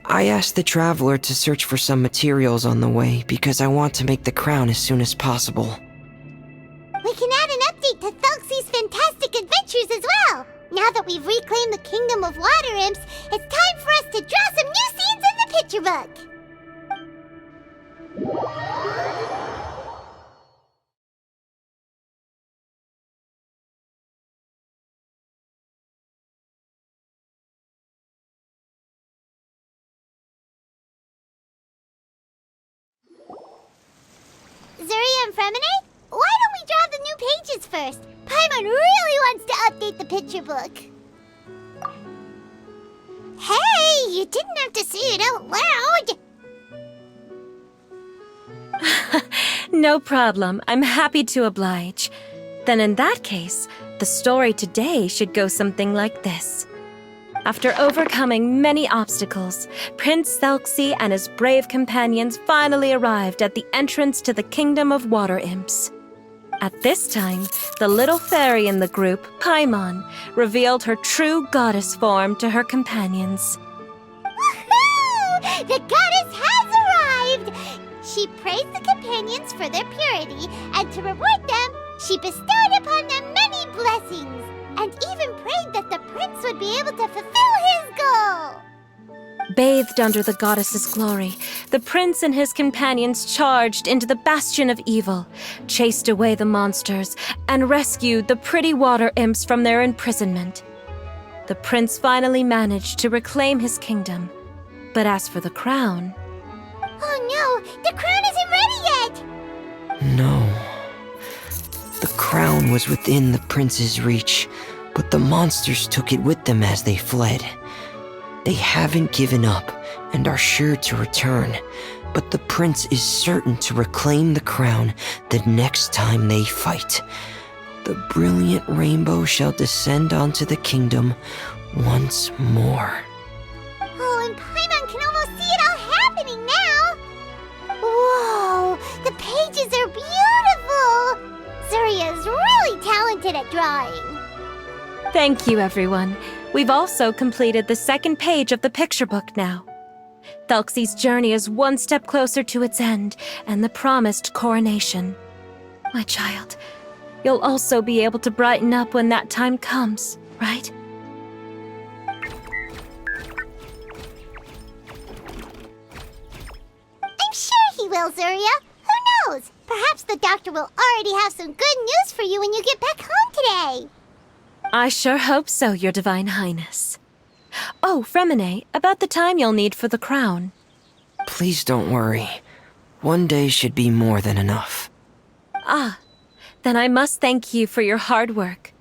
I asked the Traveler to search for some materials on the way because I want to make the crown as soon as possible. We can add an update to Thelxie's fantastic adventures as well! Now that we've reclaimed the Kingdom of Water Imps, it's time for us to draw some new scenes in the picture book! Zuria and Fremine, why don't we draw the new pages first? Paimon really wants to update the picture book. Hey, you didn't have to say it out loud. No problem. I'm happy to oblige. Then in that case, the story today should go something like this. After overcoming many obstacles, Prince Thelxie and his brave companions finally arrived at the entrance to the Kingdom of Water Imps. At this time, the little fairy in the group, Paimon, revealed her true goddess form to her companions. Woohoo! The goddess has arrived! She praised the companions for their purity, and to reward them, she bestowed upon them many blessings, and even prayed that the prince would be able to fulfill his goal. Bathed under the goddess's glory, the prince and his companions charged into the bastion of evil, chased away the monsters, and rescued the pretty water imps from their imprisonment. The prince finally managed to reclaim his kingdom. But as for the crown... Oh no, the crown isn't ready yet! No. The crown was within the prince's reach, but the monsters took it with them as they fled. They haven't given up and are sure to return, but the prince is certain to reclaim the crown the next time they fight. The brilliant rainbow shall descend onto the kingdom once more. Oh, and Paimon can almost see it all happening now! Whoa, the pages are beautiful! Zuria is really talented at drawing. Thank you, everyone. We've also completed the second page of the picture book now. Thelxie's journey is one step closer to its end and the promised coronation. My child, you'll also be able to brighten up when that time comes, right? I'm sure he will, Zuria. Who knows? Perhaps the doctor will already have some good news for you when you get back home today. I sure hope so, Your Divine Highness. Oh, Fremine, about the time you'll need for the crown. Please don't worry. One day should be more than enough. Ah, then I must thank you for your hard work.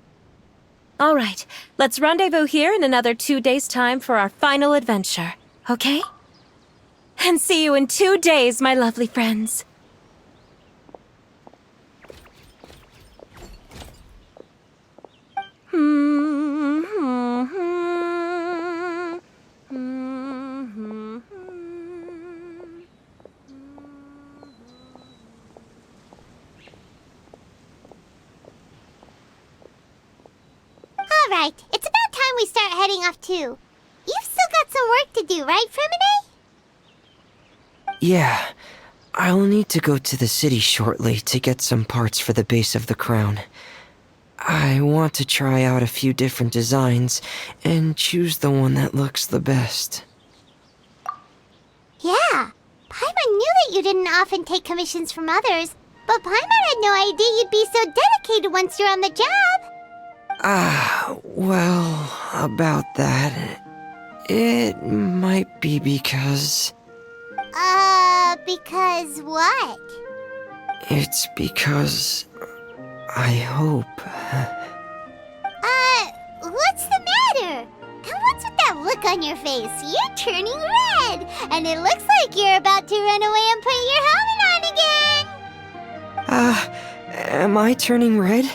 All right, let's rendezvous here in another 2 days' time for our final adventure, okay? And see you in 2 days, my lovely friends. All right, it's about time we start heading off to too. You've still got some work to do, right, Fremine? Yeah, I'll need to go to the city shortly to get some parts for the base of the crown. I want to try out a few different designs and choose the one that looks the best. Yeah, Paimon knew that you didn't often take commissions from others, but Paimon had no idea you'd be so dedicated once you're on the job. Well, about that, it might be because... Because what? It's because... I hope... What's the matter? And what's with that look on your face? You're turning red, and it looks like you're about to run away and put your helmet on again. Am I turning red?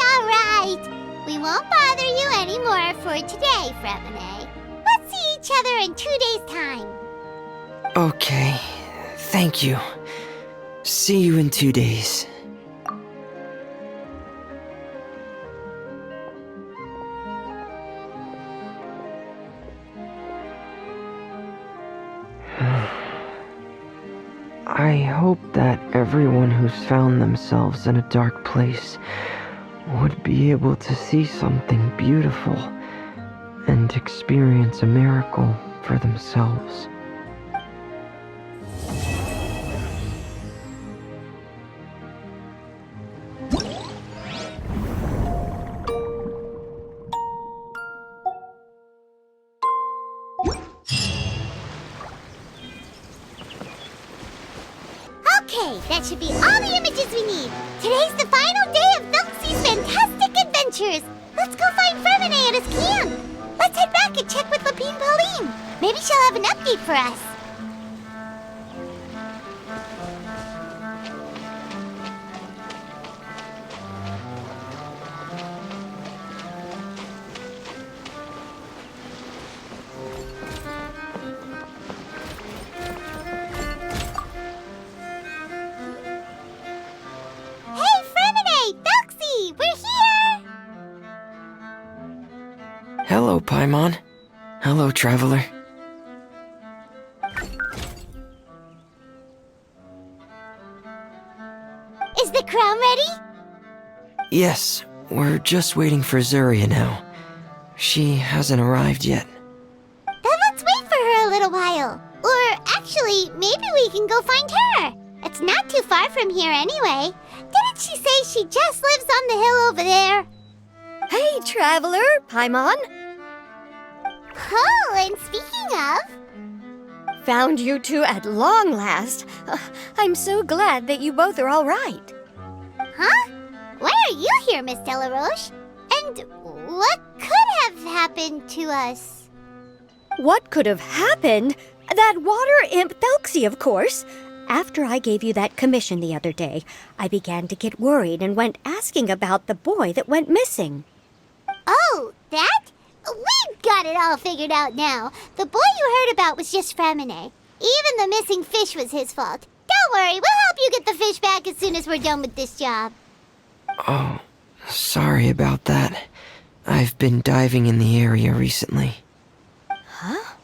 All right. We won't bother you anymore for today, Fremine. Let's see each other in 2 days' time. Okay, thank you. See you in 2 days. I hope that everyone who's found themselves in a dark place would be able to see something beautiful and experience a miracle for themselves. Okay, that should be all the images we need. Today's the final day of Velxie's fantastic adventures. Let's go find Fremine at his camp. Let's head back and check with Lapine Pauline. Maybe she'll have an update for us. Hey, Fremine! Velxie! We're here! Hello, Paimon. Hello, traveler. Is the crown ready? Yes, we're just waiting for Zuria now. She hasn't arrived yet. Then let's wait for her a little while. Or actually, maybe we can go find her. It's not too far from here anyway. Didn't she say she just lives on the hill over there? Hey, traveler, Paimon. Oh, and speaking of... Found you two at long last. I'm so glad that you both are all right. Huh? Why are you here, Miss Delaroche? And what could have happened to us? What could have happened? That water imp Velxie, of course. After I gave you that commission the other day, I began to get worried and went asking about the boy that went missing. Oh, that? We've got it all figured out now. The boy you heard about was just Fremine. Even the missing fish was his fault. Don't worry, we'll help you get the fish back as soon as we're done with this job. Oh, sorry about that. I've been diving in the area recently. Huh?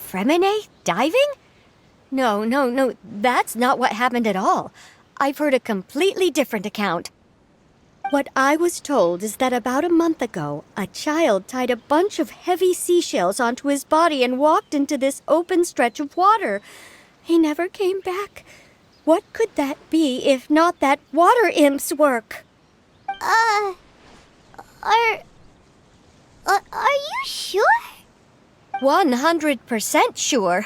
Fremine? Diving? No, that's not what happened at all. I've heard a completely different account. What I was told is that about a month ago, a child tied a bunch of heavy seashells onto his body and walked into this open stretch of water. He never came back. What could that be if not that water imp's work? Are you sure? 100% sure.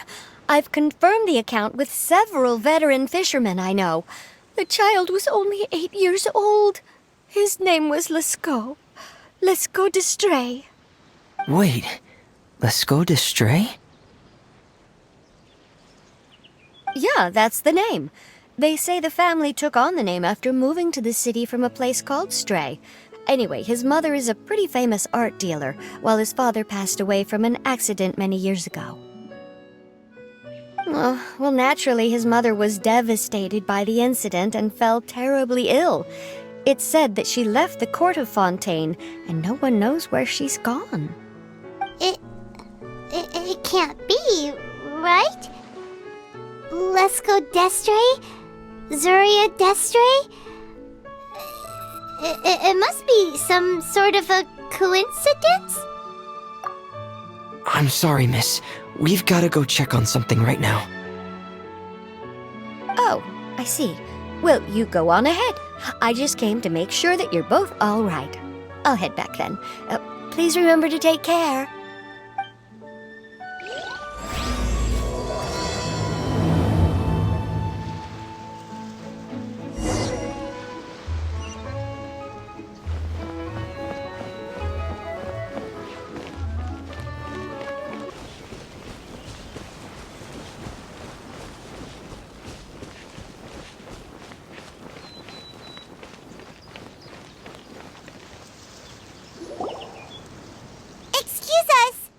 I've confirmed the account with several veteran fishermen I know. The child was only 8 years old. His name was Lescaut. Lescaut d'Estray. Wait, Lescaut d'Estray? Yeah, that's the name. They say the family took on the name after moving to the city from a place called Stray. Anyway, his mother is a pretty famous art dealer, while his father passed away from an accident many years ago. Well, naturally, his mother was devastated by the incident and fell terribly ill. It's said that she left the court of Fontaine, and no one knows where she's gone. It can't be, right? Let's go Destre? Zuria Destre? It must be some sort of a coincidence? I'm sorry, miss. We've gotta go check on something right now. Oh, I see. Well, you go on ahead. I just came to make sure that you're both all right. I'll head back then. Please remember to take care. Excuse us.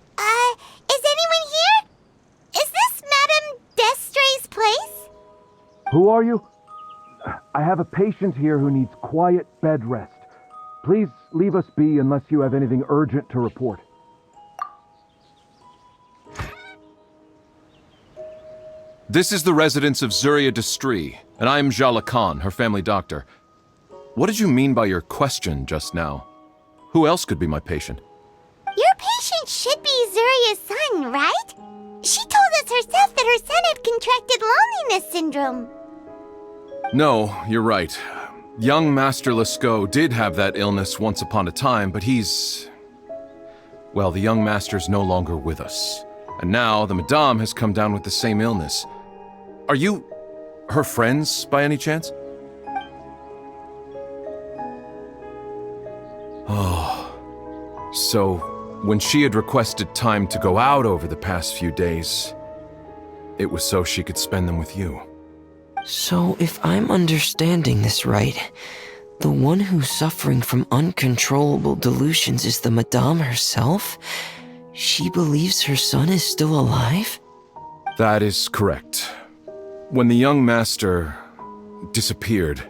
Is anyone here? Is this Madame Destre's place? Who are you? I have a patient here who needs quiet bed rest. Please leave us be unless you have anything urgent to report. This is the residence of Zuria Destri, and I'm Jala Khan, her family doctor. What did you mean by your question just now? Who else could be my patient? Your patient should be Zuria's son, right? She told us herself that her son had contracted loneliness syndrome. No, you're right. Young Master Lescaut did have that illness once upon a time, but well, the young master's no longer with us. And now the Madame has come down with the same illness. Are you her friends by any chance? Oh, so when she had requested time to go out over the past few days, it was so she could spend them with you. So, if I'm understanding this right, the one who's suffering from uncontrollable delusions is the Madame herself? She believes her son is still alive? That is correct. When the young master disappeared,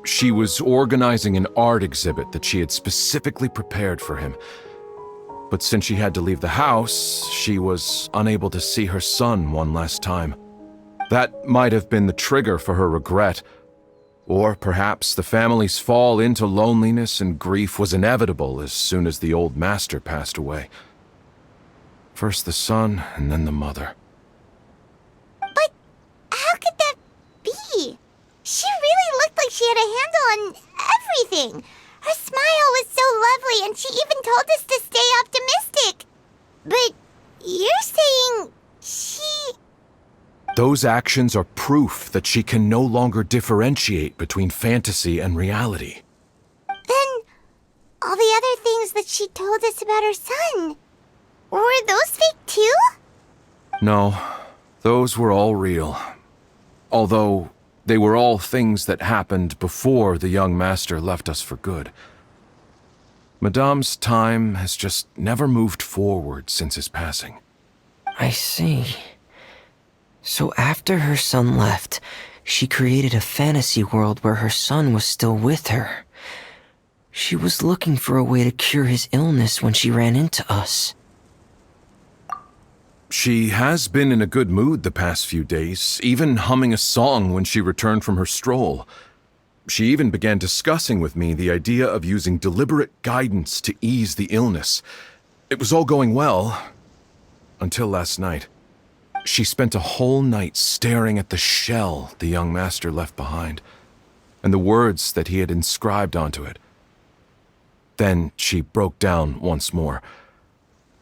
she was organizing an art exhibit that she had specifically prepared for him. But since she had to leave the house, she was unable to see her son one last time. That might have been the trigger for her regret. Or perhaps the family's fall into loneliness and grief was inevitable as soon as the old master passed away. First the son, and then the mother. But how could that be? She really looked like she had a handle on everything. Her smile was so lovely, and she even told us to stay optimistic. But you're saying she... Those actions are proof that she can no longer differentiate between fantasy and reality. Then all the other things that she told us about her son, were those fake too? No, those were all real. Although they were all things that happened before the young master left us for good. Madame's time has just never moved forward since his passing. I see. So after her son left, she created a fantasy world where her son was still with her. She was looking for a way to cure his illness when she ran into us. She has been in a good mood the past few days, even humming a song when she returned from her stroll. She even began discussing with me the idea of using deliberate guidance to ease the illness. It was all going well, until last night. She spent a whole night staring at the shell the young master left behind, and the words that he had inscribed onto it. Then she broke down once more.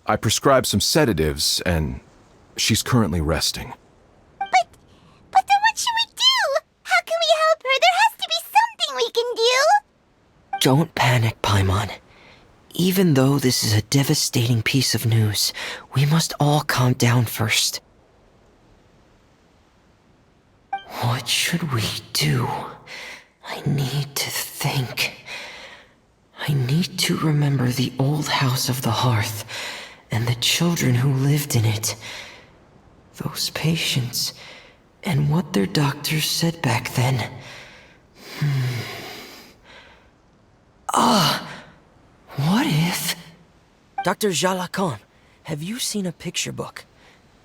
I prescribed some sedatives, and she's currently resting. But then what should we do? How can we help her? There has to be something we can do. Don't panic, Paimon. Even though this is a devastating piece of news, we must all calm down first. What should we do? I need to think. I need to remember the old house of the hearth and the children who lived in it. Those patients and what their doctors said back then. What if... Dr. Jalacon, have you seen a picture book?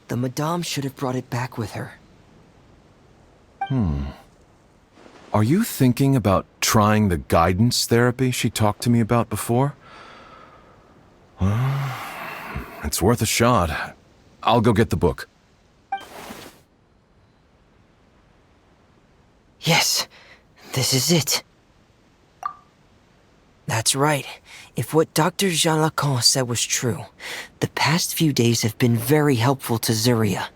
The Madame should have brought it back with her. Are you thinking about trying the guidance therapy she talked to me about before? Well, it's worth a shot. I'll go get the book. Yes, this is it. That's right. If what Dr. Jalacon said was true, the past few days have been very helpful to Zuria,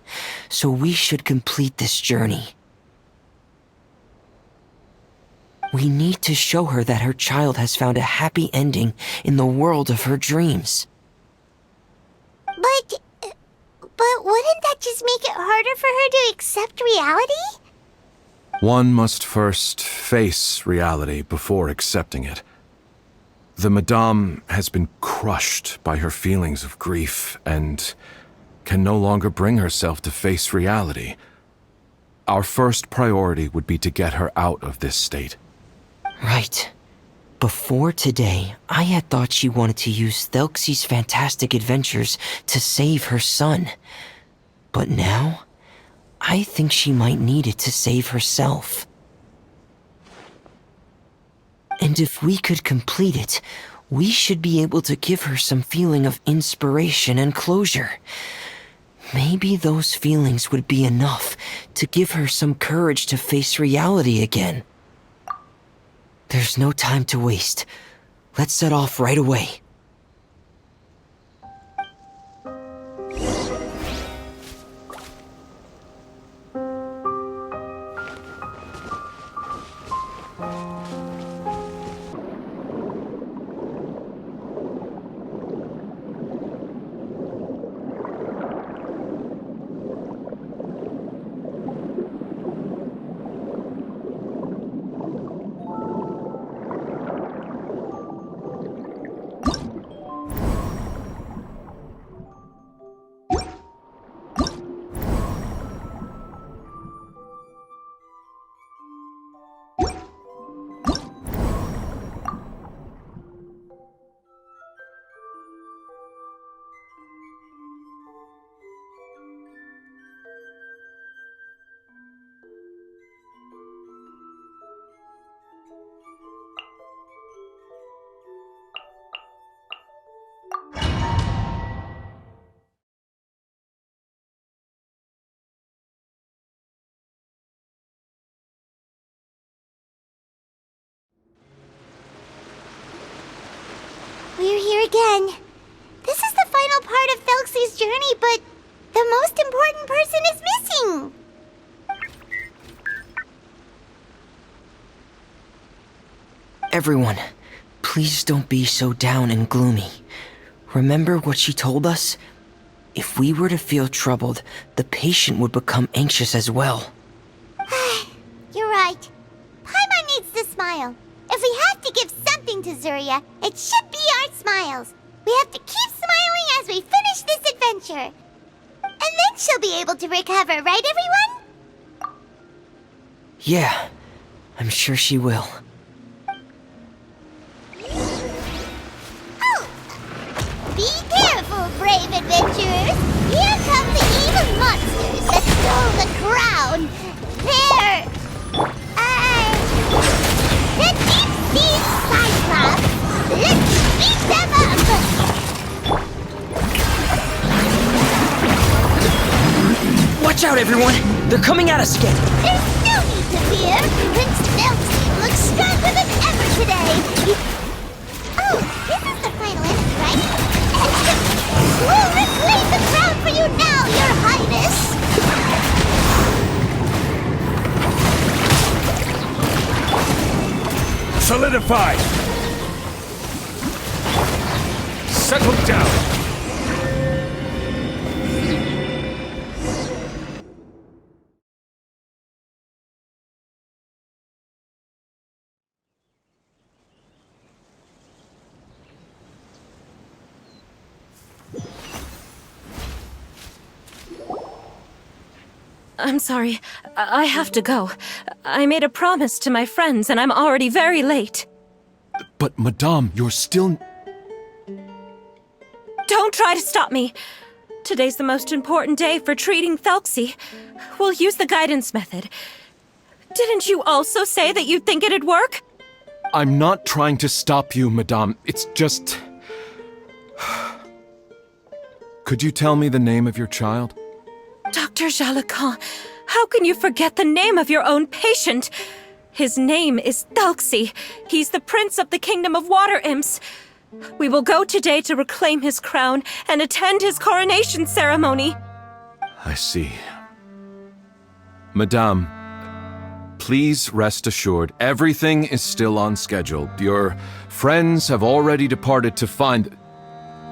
so we should complete this journey. We need to show her that her child has found a happy ending in the world of her dreams. But wouldn't that just make it harder for her to accept reality? One must first face reality before accepting it. The Madame has been crushed by her feelings of grief and can no longer bring herself to face reality. Our first priority would be to get her out of this state. Right. Before today, I had thought she wanted to use Thelxie's fantastic adventures to save her son. But now, I think she might need it to save herself. And if we could complete it, we should be able to give her some feeling of inspiration and closure. Maybe those feelings would be enough to give her some courage to face reality again. There's no time to waste. Let's set off right away. We're here again. This is the final part of Thelxie's journey, but the most important person is missing. Everyone, please don't be so down and gloomy. Remember what she told us? If we were to feel troubled, the patient would become anxious as well. You're right. Paimon needs to smile. If we have to give something to Zuria, it should be our smiles. We have to keep smiling as we finish this adventure. And then she'll be able to recover, right, everyone? Yeah, I'm sure she will. Oh! Be careful, brave adventurers! Here come the evil monsters that stole the crown! The deep-sea Cyclops! Let's beat them up! Watch out, everyone! They're coming at us again! There's no need to fear! Prince Thelxie looks stronger than ever today! Oh, this is the final enemy, right? We'll reclaim the crown for you now, Your Highness! Solidify! Settle down! I'm sorry. I have to go. I made a promise to my friends, and I'm already very late. But, Madame, you're still... Don't try to stop me. Today's the most important day for treating Thelxie. We'll use the guidance method. Didn't you also say that you'd think it'd work? I'm not trying to stop you, Madame. It's just... Could you tell me the name of your child? Dr. Jalacan, how can you forget the name of your own patient? His name is Thelxie. He's the prince of the kingdom of water imps. We will go today to reclaim his crown and attend his coronation ceremony. I see. Madame, please rest assured, everything is still on schedule. Your friends have already departed to find...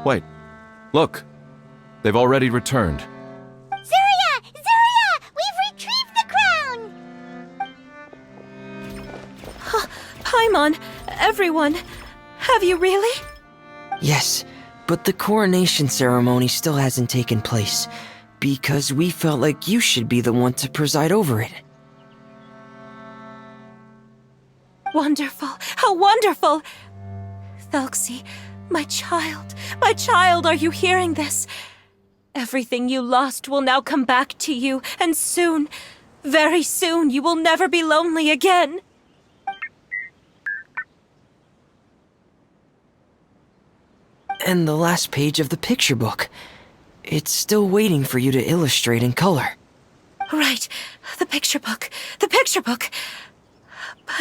Wait, look. They've already returned. Zuria! Zuria! We've retrieved the crown! Paimon, everyone, have you really? Yes, but the coronation ceremony still hasn't taken place, because we felt like you should be the one to preside over it. Wonderful, how wonderful! Thelxie, my child, are you hearing this? Everything you lost will now come back to you, and soon, very soon, you will never be lonely again. And the last page of the picture book. It's still waiting for you to illustrate in color. Right, the picture book. But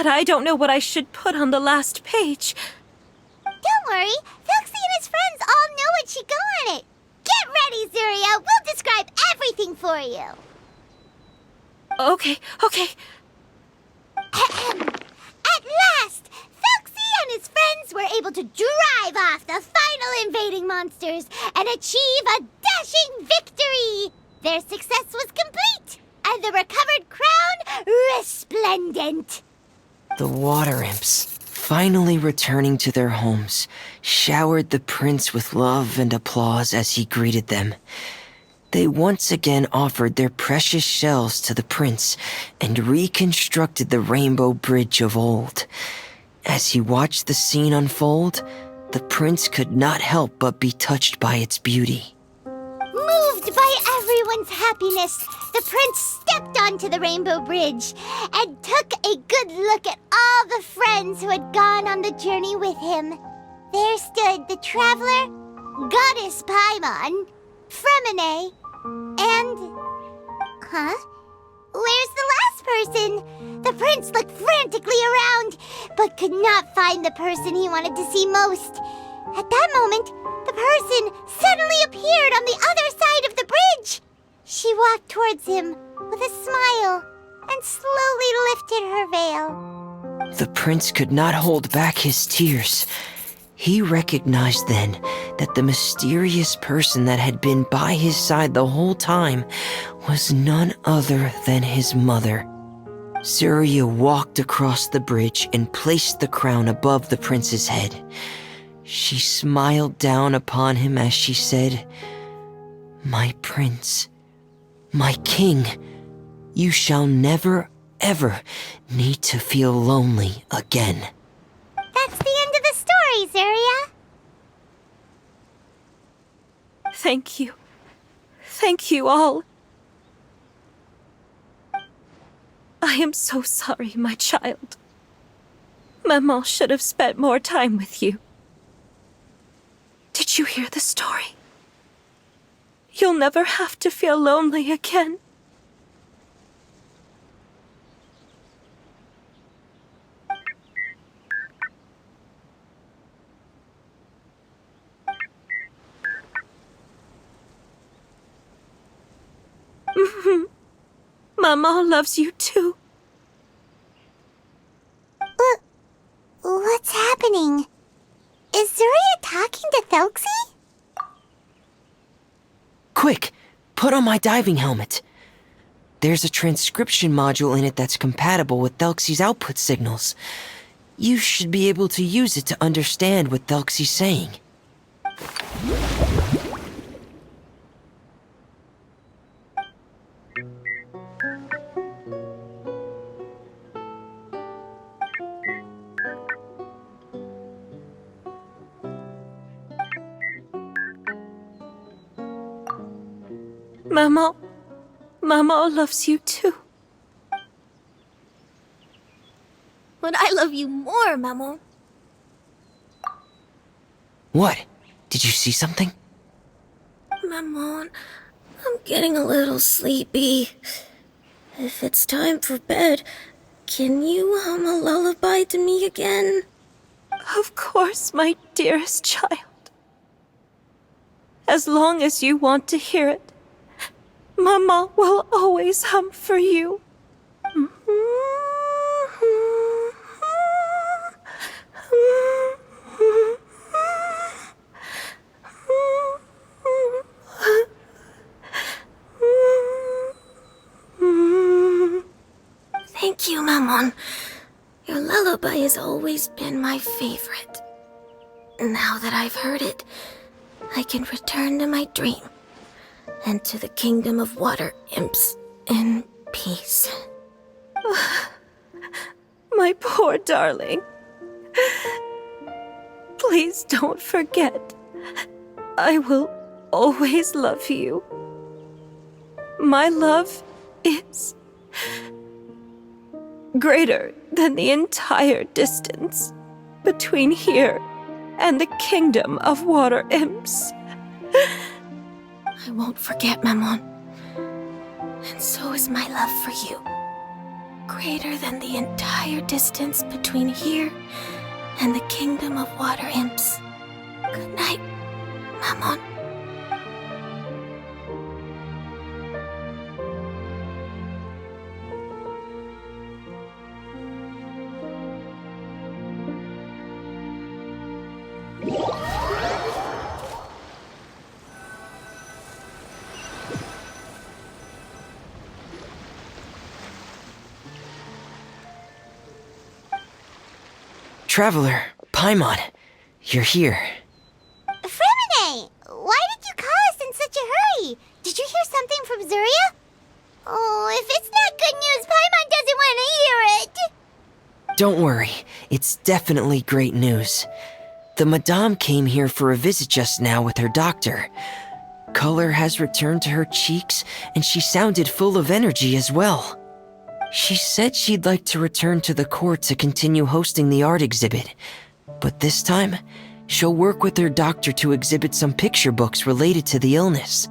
I don't know what I should put on the last page. Don't worry, Thelxie and his friends all know what should go on it. Get ready, Zuria! We'll describe everything for you! Okay. At last, Thelxie and his friends were able to drive off the final invading monsters and achieve a dashing victory! Their success was complete, and the recovered crown resplendent! The water imps, finally returning to their homes, showered the prince with love and applause as he greeted them. They once again offered their precious shells to the prince and reconstructed the rainbow bridge of old. As he watched the scene unfold, the prince could not help but be touched by its beauty. Moved by everyone's happiness, the prince stepped onto the rainbow bridge and took a good look at all the friends who had gone on the journey with him. There stood the traveler, Goddess Paimon, Fremine, and... Huh? Where's the last person? The prince looked frantically around, but could not find the person he wanted to see most. At that moment, the person suddenly appeared on the other side of the bridge. She walked towards him with a smile and slowly lifted her veil. The prince could not hold back his tears. He recognized then that the mysterious person that had been by his side the whole time was none other than his mother. Zuria walked across the bridge and placed the crown above the prince's head. She smiled down upon him as she said, "My prince, my king, you shall never, ever need to feel lonely again." That's the end of the story, Zuria. Thank you. Thank you all. I am so sorry, my child. Maman should have spent more time with you. Did you hear the story? You'll never have to feel lonely again. Maman loves you too. What's happening? Is Zuria talking to Thelxie? Quick, put on my diving helmet. There's a transcription module in it that's compatible with Thelxie's output signals. You should be able to use it to understand what Thelxie's saying. Maman. Maman loves you too. But I love you more, Maman. What? Did you see something? Maman, I'm getting a little sleepy. If it's time for bed, can you hum a lullaby to me again? Of course, my dearest child. As long as you want to hear it, Mama will always hum for you. Thank you, Maman. Your lullaby has always been my favorite. Now that I've heard it, I can return to my dream and to the kingdom of water imps in peace. My poor darling. Please don't forget. I will always love you. My love is greater than the entire distance between here and the kingdom of water imps. I won't forget, Maman. And so is my love for you. Greater than the entire distance between here and the kingdom of water imps. Good night, Maman. Traveler, Paimon, you're here. Fremine! Why did you call us in such a hurry? Did you hear something from Zuria? Oh, if it's not good news, Paimon doesn't want to hear it! Don't worry, it's definitely great news. The Madame came here for a visit just now with her doctor. Color has returned to her cheeks, and she sounded full of energy as well. She said she'd like to return to the court to continue hosting the art exhibit. But this time, she'll work with her doctor to exhibit some picture books related to the illness.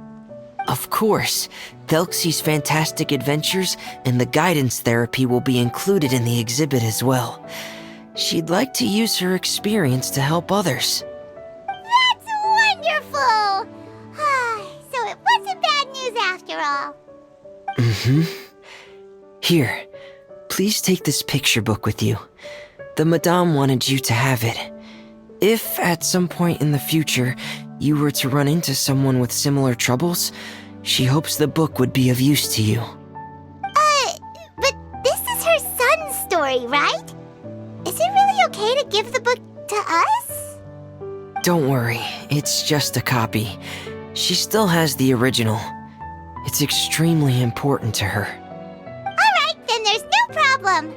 Of course, Thelxie's fantastic adventures and the guidance therapy will be included in the exhibit as well. She'd like to use her experience to help others. That's wonderful! So it wasn't bad news after all. Mm-hmm. Here, please take this picture book with you. The Madame wanted you to have it. If, at some point in the future, you were to run into someone with similar troubles, she hopes the book would be of use to you. But this is her son's story, right? Is it really okay to give the book to us? Don't worry, it's just a copy. She still has the original. It's extremely important to her. Alright, then there's no problem.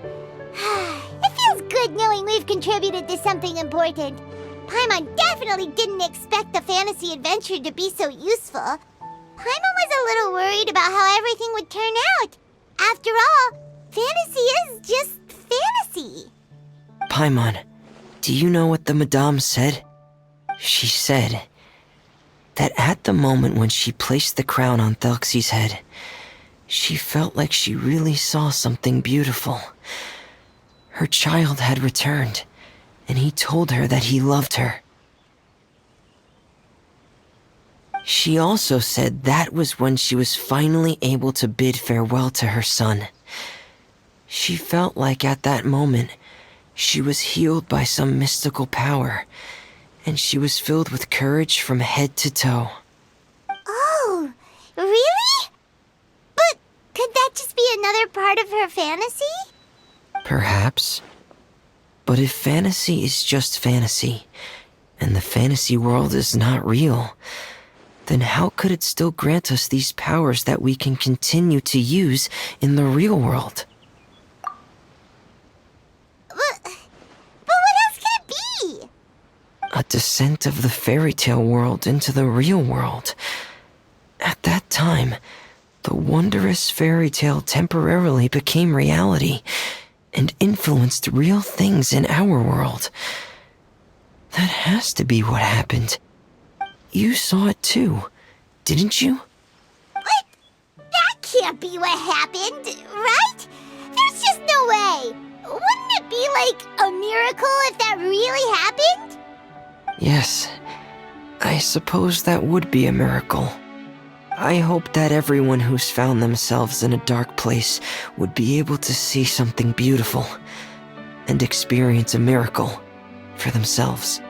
It feels good knowing we've contributed to something important. Paimon definitely didn't expect the fantasy adventure to be so useful. Paimon was a little worried about how everything would turn out. After all, fantasy is just fantasy. Paimon, do you know what the Madame said? She said that at the moment when she placed the crown on Thelxie's head, she felt like she really saw something beautiful. Her child had returned, and he told her that he loved her. She also said that was when she was finally able to bid farewell to her son. She felt like at that moment, she was healed by some mystical power, and she was filled with courage from head to toe. Oh, really? But could that just be another part of her fantasy? Perhaps. But if fantasy is just fantasy, and the fantasy world is not real, then how could it still grant us these powers that we can continue to use in the real world? But what else could it be? A descent of the fairy tale world into the real world. At that time, the wondrous fairy tale temporarily became reality and influenced real things in our world. That has to be what happened. You saw it too, didn't you? What? That can't be what happened, right? There's just no way. Wouldn't it be like a miracle if that really happened? Yes, I suppose that would be a miracle. I hope that everyone who's found themselves in a dark place would be able to see something beautiful and experience a miracle for themselves.